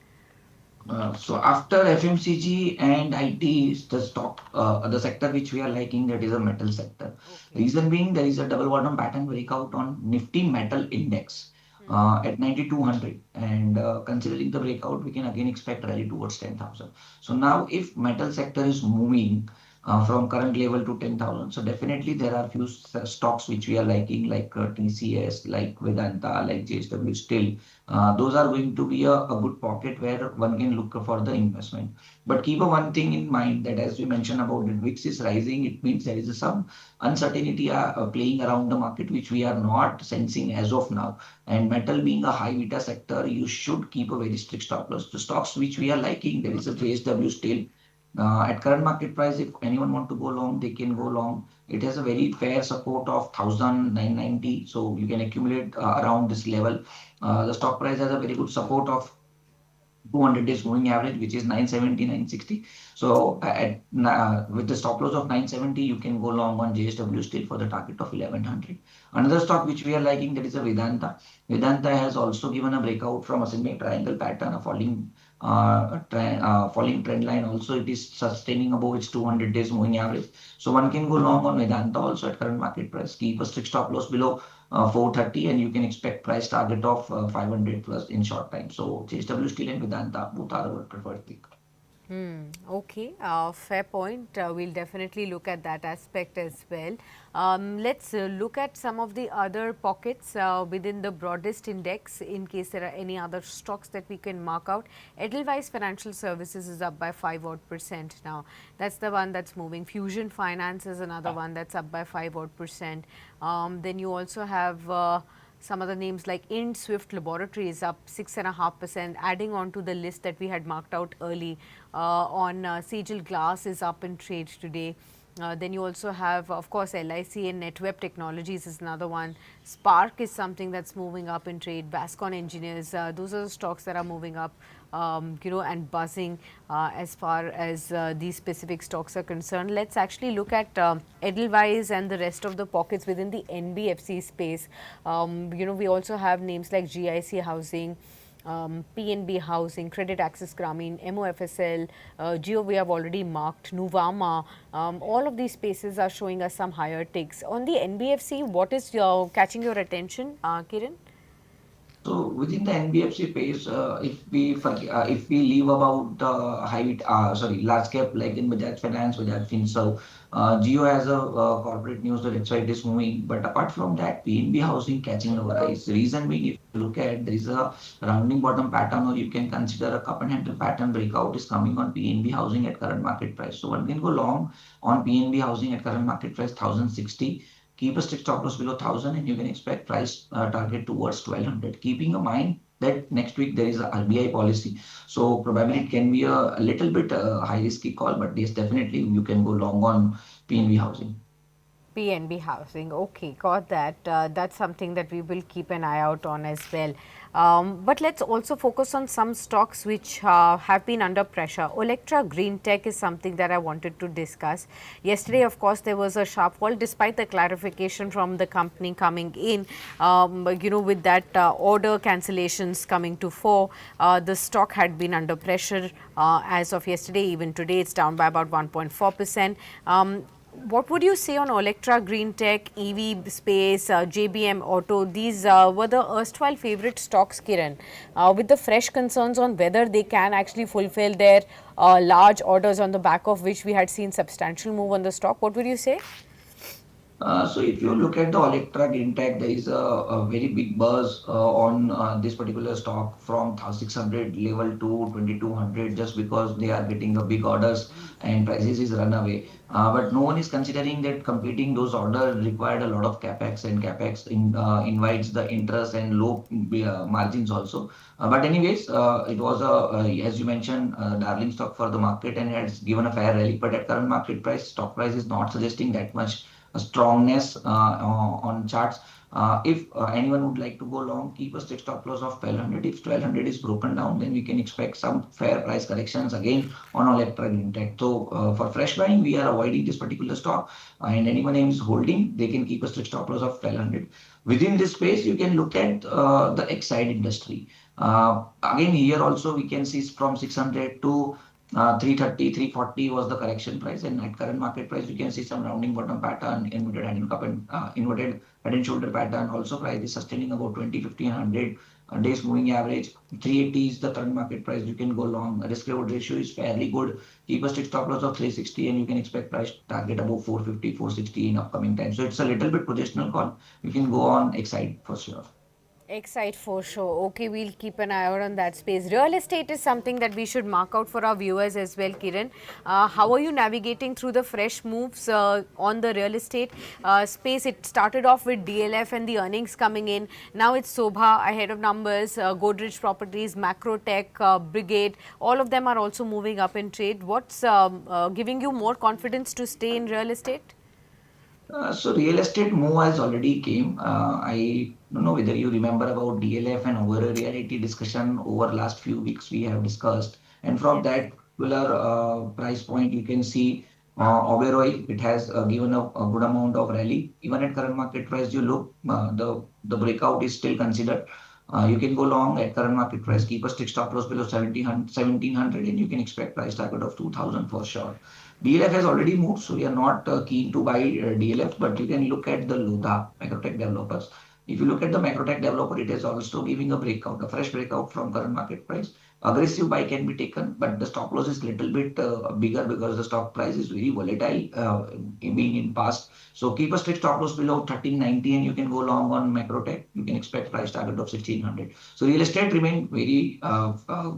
So after FMCG and IT is the sector which we are liking, that is a metal sector. Okay. Reason being there is a double bottom pattern breakout on Nifty Metal Index at 9200, and considering the breakout, we can again expect rally towards 10,000. So now if metal sector is moving from current level to 10,000, so definitely there are few stocks which we are liking, like TCS, like Vedanta, like JSW Steel. Those are going to be a good pocket where one can look for the investment. But keep a one thing in mind, that as we mentioned about it, VIX is rising. It means there is some uncertainty playing around the market, which we are not sensing as of now. And metal being a high beta sector, you should keep a very strict stop loss. The stocks which we are liking, there is a JSW Steel. At current market price, if anyone want to go long, they can go long. It has a very fair support of 1,990, so you can accumulate around this level. The stock price has a very good support of 200 days moving average, which is 970, 960. So with the stop loss of 970, you can go long on JSW Steel for the target of 1100. Another stock which we are liking, that is a Vedanta. Vedanta has also given a breakout from ascending triangle pattern, a falling trend line. Also, it is sustaining above its 200 days moving average. So one can go long on Vedanta also at current market price. Keep a strict stop loss below 430, and you can expect price target of 500 plus in short time. So JSW Steel and Vedanta both are our preferred pick. Okay, fair point. We'll definitely look at that aspect as well. Let's look at some of the other pockets within the broadest index in case there are any other stocks that we can mark out. Edelweiss Financial Services is up by 5 odd percent now. That's the one that's moving. Fusion Finance is another one that's up by 5 odd percent. Then you also have some other names like Ind Swift Laboratory is up 6.5%, adding on to the list that we had marked out early. Sagil Glass is up in trade today. Then you also have, of course, LIC and NetWeb Technologies is another one. Spark is something that's moving up in trade. Vascon Engineers, those are the stocks that are moving up, and buzzing as far as these specific stocks are concerned. Let's actually look at Edelweiss and the rest of the pockets within the NBFC space. We also have names like GIC Housing, PNB Housing, Credit Access Grameen, MOFSL, Geo we have already marked, Nuvama. All of these spaces are showing us some higher ticks. On the NBFC, what is catching your attention, Kiran? So within the NBFC space, if we leave about large cap like in Bajaj Finance, Bajaj Finserv, Jio has a corporate news, the website is moving. But apart from that, PNB Housing catching our eyes. Reason being, if you look at, there is a rounding bottom pattern, or you can consider a cup and handle pattern breakout is coming on PNB Housing at current market price. So one can go long on PNB Housing at current market price 1,060. Keep a strict stop loss below 1,000, and you can expect price target towards 1,200. Keeping in mind that next week there is a RBI policy, so probably it can be a little bit high risky call, but yes, definitely you can go long on PNB Housing. PNB Housing. Okay, got that. That's something that we will keep an eye out on as well. But let's also focus on some stocks which have been under pressure. Olectra Green Tech is something that I wanted to discuss. Yesterday, of course, there was a sharp fall despite the clarification from the company coming in. With that order cancellations coming to fore, the stock had been under pressure as of yesterday. Even today, it's down by about 1.4%. What would you say on Olectra Green Tech, EV space, JBM Auto? These were the erstwhile favorite stocks, Kiran, with the fresh concerns on whether they can actually fulfill their large orders on the back of which we had seen substantial move on the stock. What would you say? So if you look at the Electra Greentech, there is a very big buzz on this particular stock from 600 level to 2200 just because they are getting a big orders and prices is run away. But no one is considering that completing those orders required a lot of capex, and capex invites the interest and low margins also. But anyways, it was as you mentioned, darling stock for the market, and it has given a fair rally. But at current market price, stock price is not suggesting that much strongness on charts. If anyone would like to go long, keep a strict stop loss of 1200. If 1200 is broken down, then we can expect some fair price corrections again on Electra Greentech. So for fresh buying, we are avoiding this particular stock, and anyone who is holding, they can keep a strict stop loss of 1200. Within this space, you can look at the Exide industry. Again, here also we can see from 600 to 330, 340 was the correction price, and at current market price, you can see some rounding bottom pattern, inverted head and cup and inverted head and shoulder pattern. Also, price is sustaining about 20, 50, 100 days moving average. 380 is the current market price. You can go long. Risk reward ratio is fairly good. Keep a strict stop loss of 360, and you can expect price target above 450, 460 in upcoming time. So it's a little bit positional call. You can go on Excite for sure. Excite for sure. Okay, we'll keep an eye out on that space. Real estate is something that we should mark out for our viewers as well, Kiran. How are you navigating through the fresh moves on the real estate space? It started off with DLF and the earnings coming in. Now it's Sobha ahead of numbers, Godrej Properties, Macrotech, Brigade. All of them are also moving up in trade. What's giving you more confidence to stay in real estate? So real estate move has already came. I don't know whether you remember about DLF and over a reality discussion over last few weeks we have discussed. And from Yes. that particular price point, you can see Oberoi, it has given a good amount of rally. Even at current market price, you look, the breakout is still considered. You can go long at current market price, keep a strict stop loss below 1700, and you can expect price target of 2000 for sure. DLF has already moved, so we are not keen to buy DLF, but you can look at the Lodha Macrotech developers. If you look at the Macrotech developer, it is also giving a breakout, a fresh breakout from current market price. Aggressive buy can be taken, but the stop loss is little bit bigger because the stock price is very volatile, being in past. So keep a strict stop loss below 1390, and you can go long on Macrotech. You can expect price target of 1600. So real estate remain very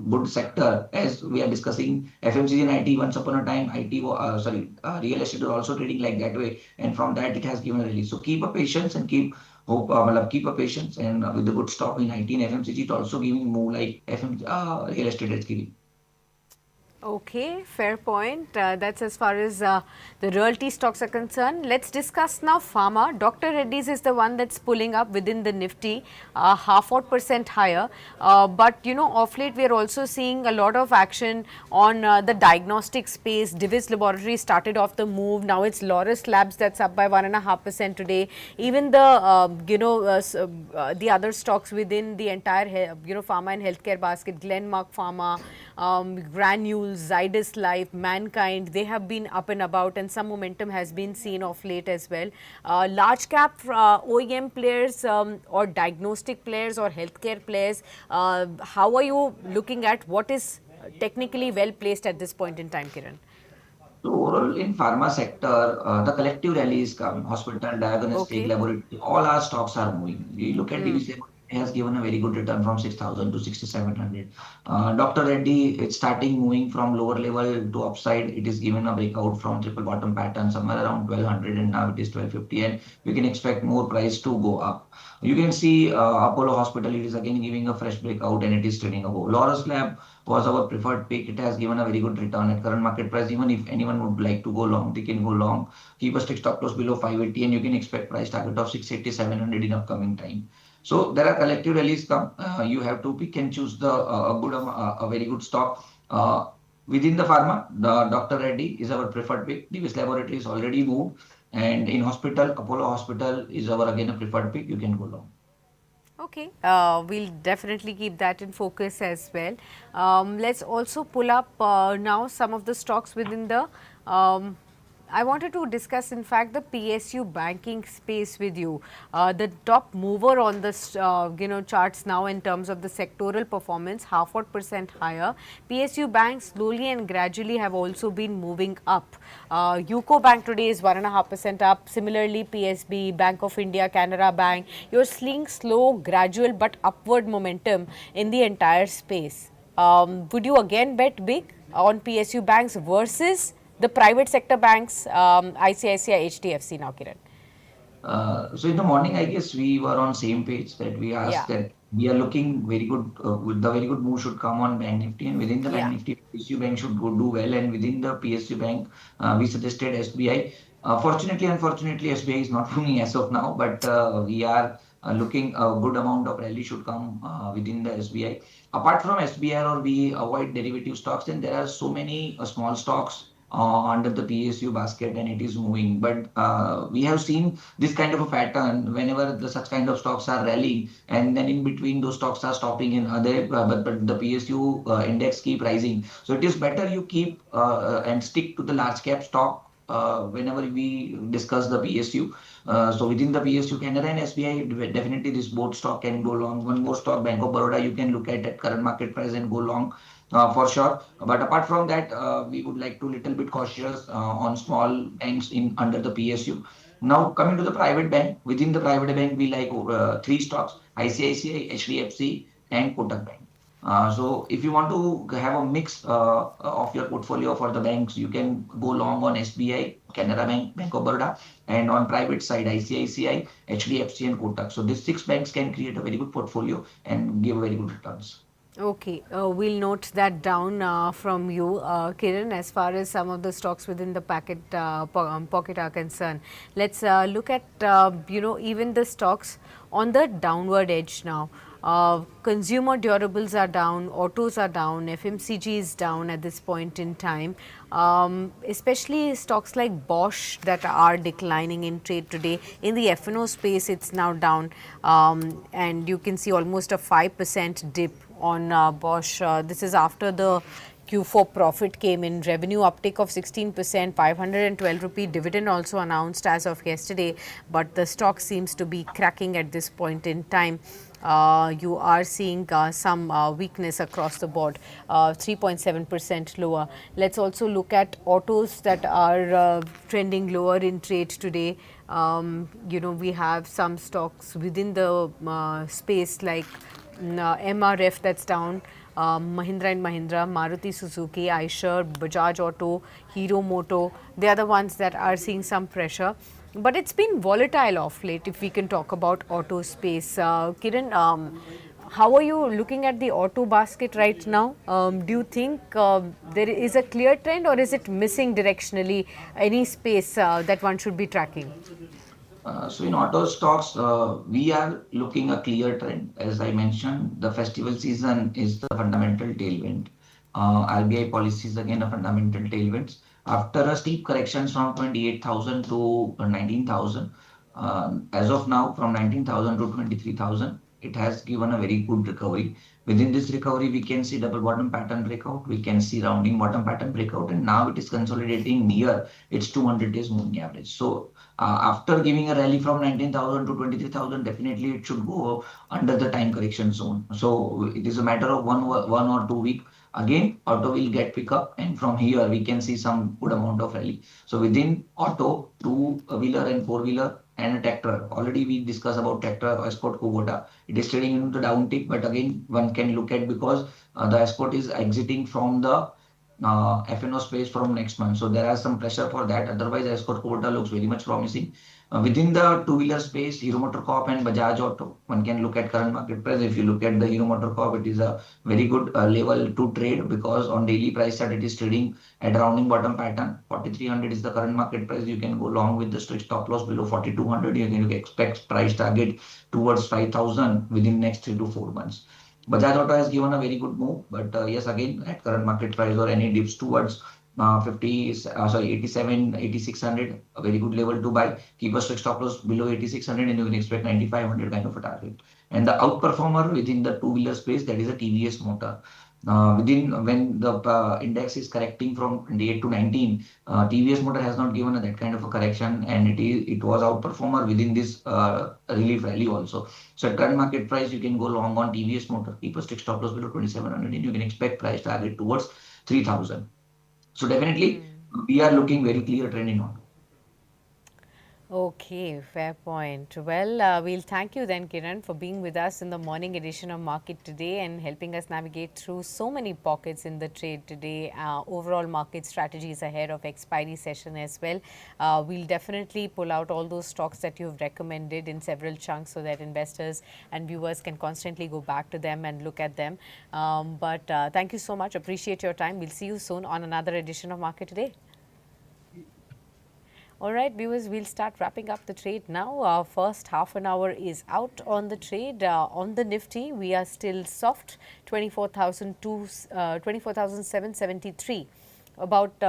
good sector as we are discussing FMCG and IT. Once upon a time, real estate was also trading like that way, and from that it has given a release. So keep a patience and keep a patience, and with the good stock in IT and FMCG, it also giving more like real estate is giving. Okay, fair point. That's as far as the realty stocks are concerned. Let's discuss now pharma. Dr. Reddy's is the one that's pulling up within the Nifty, half odd percent higher. But you know, of late we are also seeing a lot of action on the diagnostic space. Divis Laboratories started off the move. Now it's Laurus Labs that's up by 1.5% today. Even the the other stocks within the entire pharma and healthcare basket, Glenmark Pharma, Granules, Zydus Life, Mankind, they have been up and about, and some momentum has been seen of late as well. Large cap OEM players or diagnostic players or healthcare players, how are you looking at what is technically well placed at this point in time, Kiran? So overall in pharma sector, the collective rallies come, hospital, diagnostic, Okay. laboratory, all our stocks are moving. We look at Divis Laboratories, it has given a very good return from 6,000 to 6,700. Dr. Reddy, it's starting moving from lower level to upside. It is given a breakout from triple bottom pattern somewhere around 1200, and now it is 1250, and we can expect more price to go up. You can see Apollo Hospital, it is again giving a fresh breakout, and it is trading above. Laurus Lab was our preferred pick. It has given a very good return at current market price. Even if anyone would like to go long, they can go long. Keep a strict stop loss below 580, and you can expect price target of 680, 700 in upcoming time. So there are collective rallies come. You have to pick and choose a very good stock. Within the pharma, the Dr. Reddy is our preferred pick. Divis Laboratories already moved. And in hospital, Apollo Hospital is our again a preferred pick. You can go long. Okay, we'll definitely keep that in focus as well. Let's also pull up now some of the stocks within the I wanted to discuss, in fact, the PSU banking space with you. The top mover on this, charts now in terms of the sectoral performance, half what percent higher. PSU banks slowly and gradually have also been moving up. UCO Bank today is 1.5% up. Similarly, PSB, Bank of India, Canara Bank. You're seeing slow, gradual but upward momentum in the entire space. Would you again bet big on PSU banks versus the private sector banks, ICICI, HDFC now, Kiran? So in the morning, I guess we were on same page that we asked Yeah, that we are looking very good. With the very good move should come on Bank Nifty, and within the Bank yeah. Nifty, PSU Bank should go do well, and within the PSU Bank, we suggested SBI. Fortunately, unfortunately, SBI is not moving as of now, but we are looking a good amount of rally should come within the SBI. Apart from SBI, or we avoid derivative stocks, then there are so many small stocks under the PSU basket, and it is moving. But we have seen this kind of a pattern whenever such kind of stocks are rallying, and then in between those stocks are stopping in other, but the PSU index keep rising. So it is better you keep and stick to the large cap stock whenever we discuss the PSU. So within the PSU, Canada and SBI, definitely this both stock can go long. One more stock, Bank of Baroda, you can look at current market price and go long for sure. But apart from that, we would like to little bit cautious on small banks in under the PSU. Now coming to the private bank, within the private bank, we like three stocks: ICICI, HDFC, and Kotak Bank. So if you want to have a mix of your portfolio for the banks, you can go long on SBI, Canara Bank, Bank of Baroda, and on private side ICICI, HDFC, and Kotak. So these six banks can create a very good portfolio and give very good returns. Okay, we'll note that down from you, Kiran, as far as some of the stocks within the pocket are concerned. Let's look at, even the stocks on the downward edge now. Consumer durables are down, autos are down, FMCG is down at this point in time. Especially stocks like Bosch that are declining in trade today. In the F&O space, it's now down, and you can see almost a 5% dip on Bosch. This is after the Q4 profit came in. Revenue uptick of 16%, 512 rupee dividend also announced as of yesterday, but the stock seems to be cracking at this point in time. You are seeing some weakness across the board, 3.7% lower. Let's also look at autos that are trending lower in trade today. We have some stocks within the space like MRF that's down, Mahindra and Mahindra, Maruti Suzuki, Eicher, Bajaj Auto, Hero Moto. They are the ones that are seeing some pressure. But it's been volatile of late, if we can talk about auto space. Kiran, how are you looking at the auto basket right now? Do you think there is a clear trend, or is it missing directionally any space that one should be tracking? So in auto stocks, we are looking a clear trend. As I mentioned, the festival season is the fundamental tailwind. RBI policies again a fundamental tailwinds. After a steep correction from 28,000 to 19,000, as of now from 19,000 to 23,000, it has given a very good recovery. Within this recovery, we can see double bottom pattern breakout. We can see rounding bottom pattern breakout, and now it is consolidating near its 200 days moving average. So after giving a rally from 19,000 to 23,000, definitely it should go under the time correction zone. So it is a matter of one or 2 week. Again, auto will get pick up, and from here we can see some good amount of rally. So within auto, two-wheeler and four-wheeler and a tractor. Already we discussed about tractor export Kubota. It is trading into the down tick, but again one can look at because the export is exiting from the F&O space from next month. So there are some pressure for that. Otherwise, Escort Kubota looks very much promising. Within the two-wheeler space, Hero MotoCorp and Bajaj Auto, one can look at current market price. If you look at the Hero MotoCorp, it is a very good level to trade because on daily price chart it is trading at rounding bottom pattern. 4,300 is the current market price. You can go long with the stop loss below 4,200. You can expect price target towards 5,000 within next 3 to 4 months. Bajaj Auto has given a very good move, but yes, again, at current market price or any dips towards 87, 8,600, a very good level to buy. Keep a strict stop loss below 8,600 and you can expect 9,500 kind of a target. And the outperformer within the two-wheeler space, that is a TVS Motor. Within when the index is correcting from 28 to 19, TVS Motor has not given that kind of a correction, and it was outperformer within this relief rally also. So at current market price, you can go long on TVS Motor, keep a strict stop loss below 2,700, and you can expect price target towards 3,000. So definitely, we are looking very clear trend in on. Okay, fair point. Well, we'll thank you then, Kiran, for being with us in the morning edition of Market Today and helping us navigate through so many pockets in the trade today. Overall market strategies ahead of expiry session as well. We'll definitely pull out all those stocks that you've recommended in several chunks so that investors and viewers can constantly go back to them and look at them. But thank you so much. Appreciate your time. We'll see you soon on another edition of Market Today. All right, viewers, we'll start wrapping up the trade now. Our first half an hour is out on the trade. On the Nifty, we are still soft, 24,773, about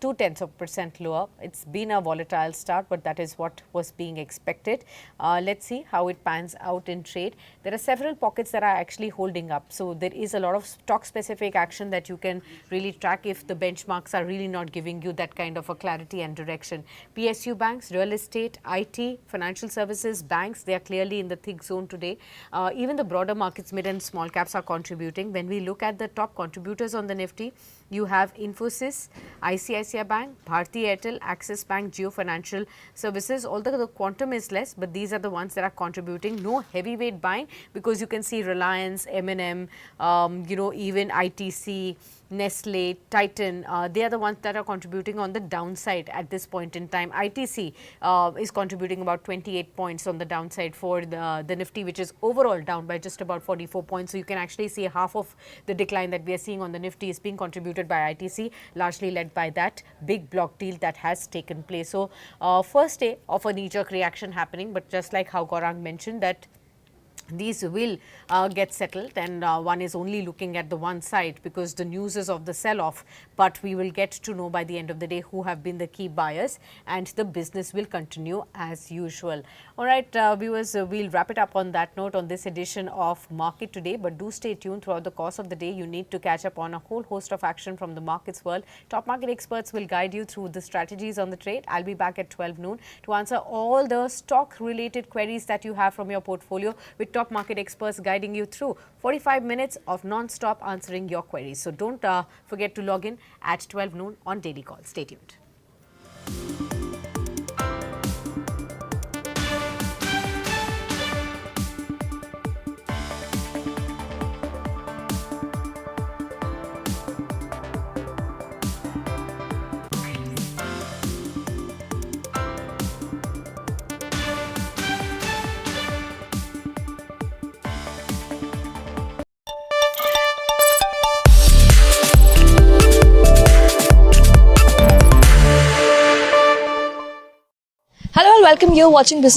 0.2% lower. It's been a volatile start, but that is what was being expected. Let's see how it pans out in trade. There are several pockets that are actually holding up. So there is a lot of stock specific action that you can really track if the benchmarks are really not giving you that kind of a clarity and direction. PSU banks, real estate, IT, financial services, banks, they are clearly in the thick zone today. Even the broader markets, mid and small caps are contributing. When we look at the top contributors on the Nifty, you have Infosys, ICICI Bank, Bharti Airtel, Axis Bank, Jio Financial Services. Although the quantum is less, but these are the ones that are contributing. No heavyweight buying because you can see Reliance, M&M, even ITC, Nestle, Titan, they are the ones that are contributing on the downside at this point in time. ITC is contributing about 28 points on the downside for the Nifty, which is overall down by just about 44 points. So you can actually see half of the decline that we are seeing on the Nifty is being contributed by ITC, largely led by that big block deal that has taken place. So first day of a knee-jerk reaction happening, but just like how Gaurang mentioned that these will get settled, and one is only looking at the one side because the news is of the sell-off, but we will get to know by the end of the day who have been the key buyers, and the business will continue as usual. All right, viewers, we'll wrap it up on that note on this edition of Market Today, but do stay tuned throughout the course of the day. You need to catch up on a whole host of action from the markets world. Top market experts will guide you through the strategies on the trade. I'll be back at 12 noon to answer all the stock related queries that you have from your portfolio, with top market experts guiding you through 45 minutes of non-stop answering your queries. So don't forget to log in at 12 noon on Daily Call. Stay tuned. Hello and welcome. You're watching Business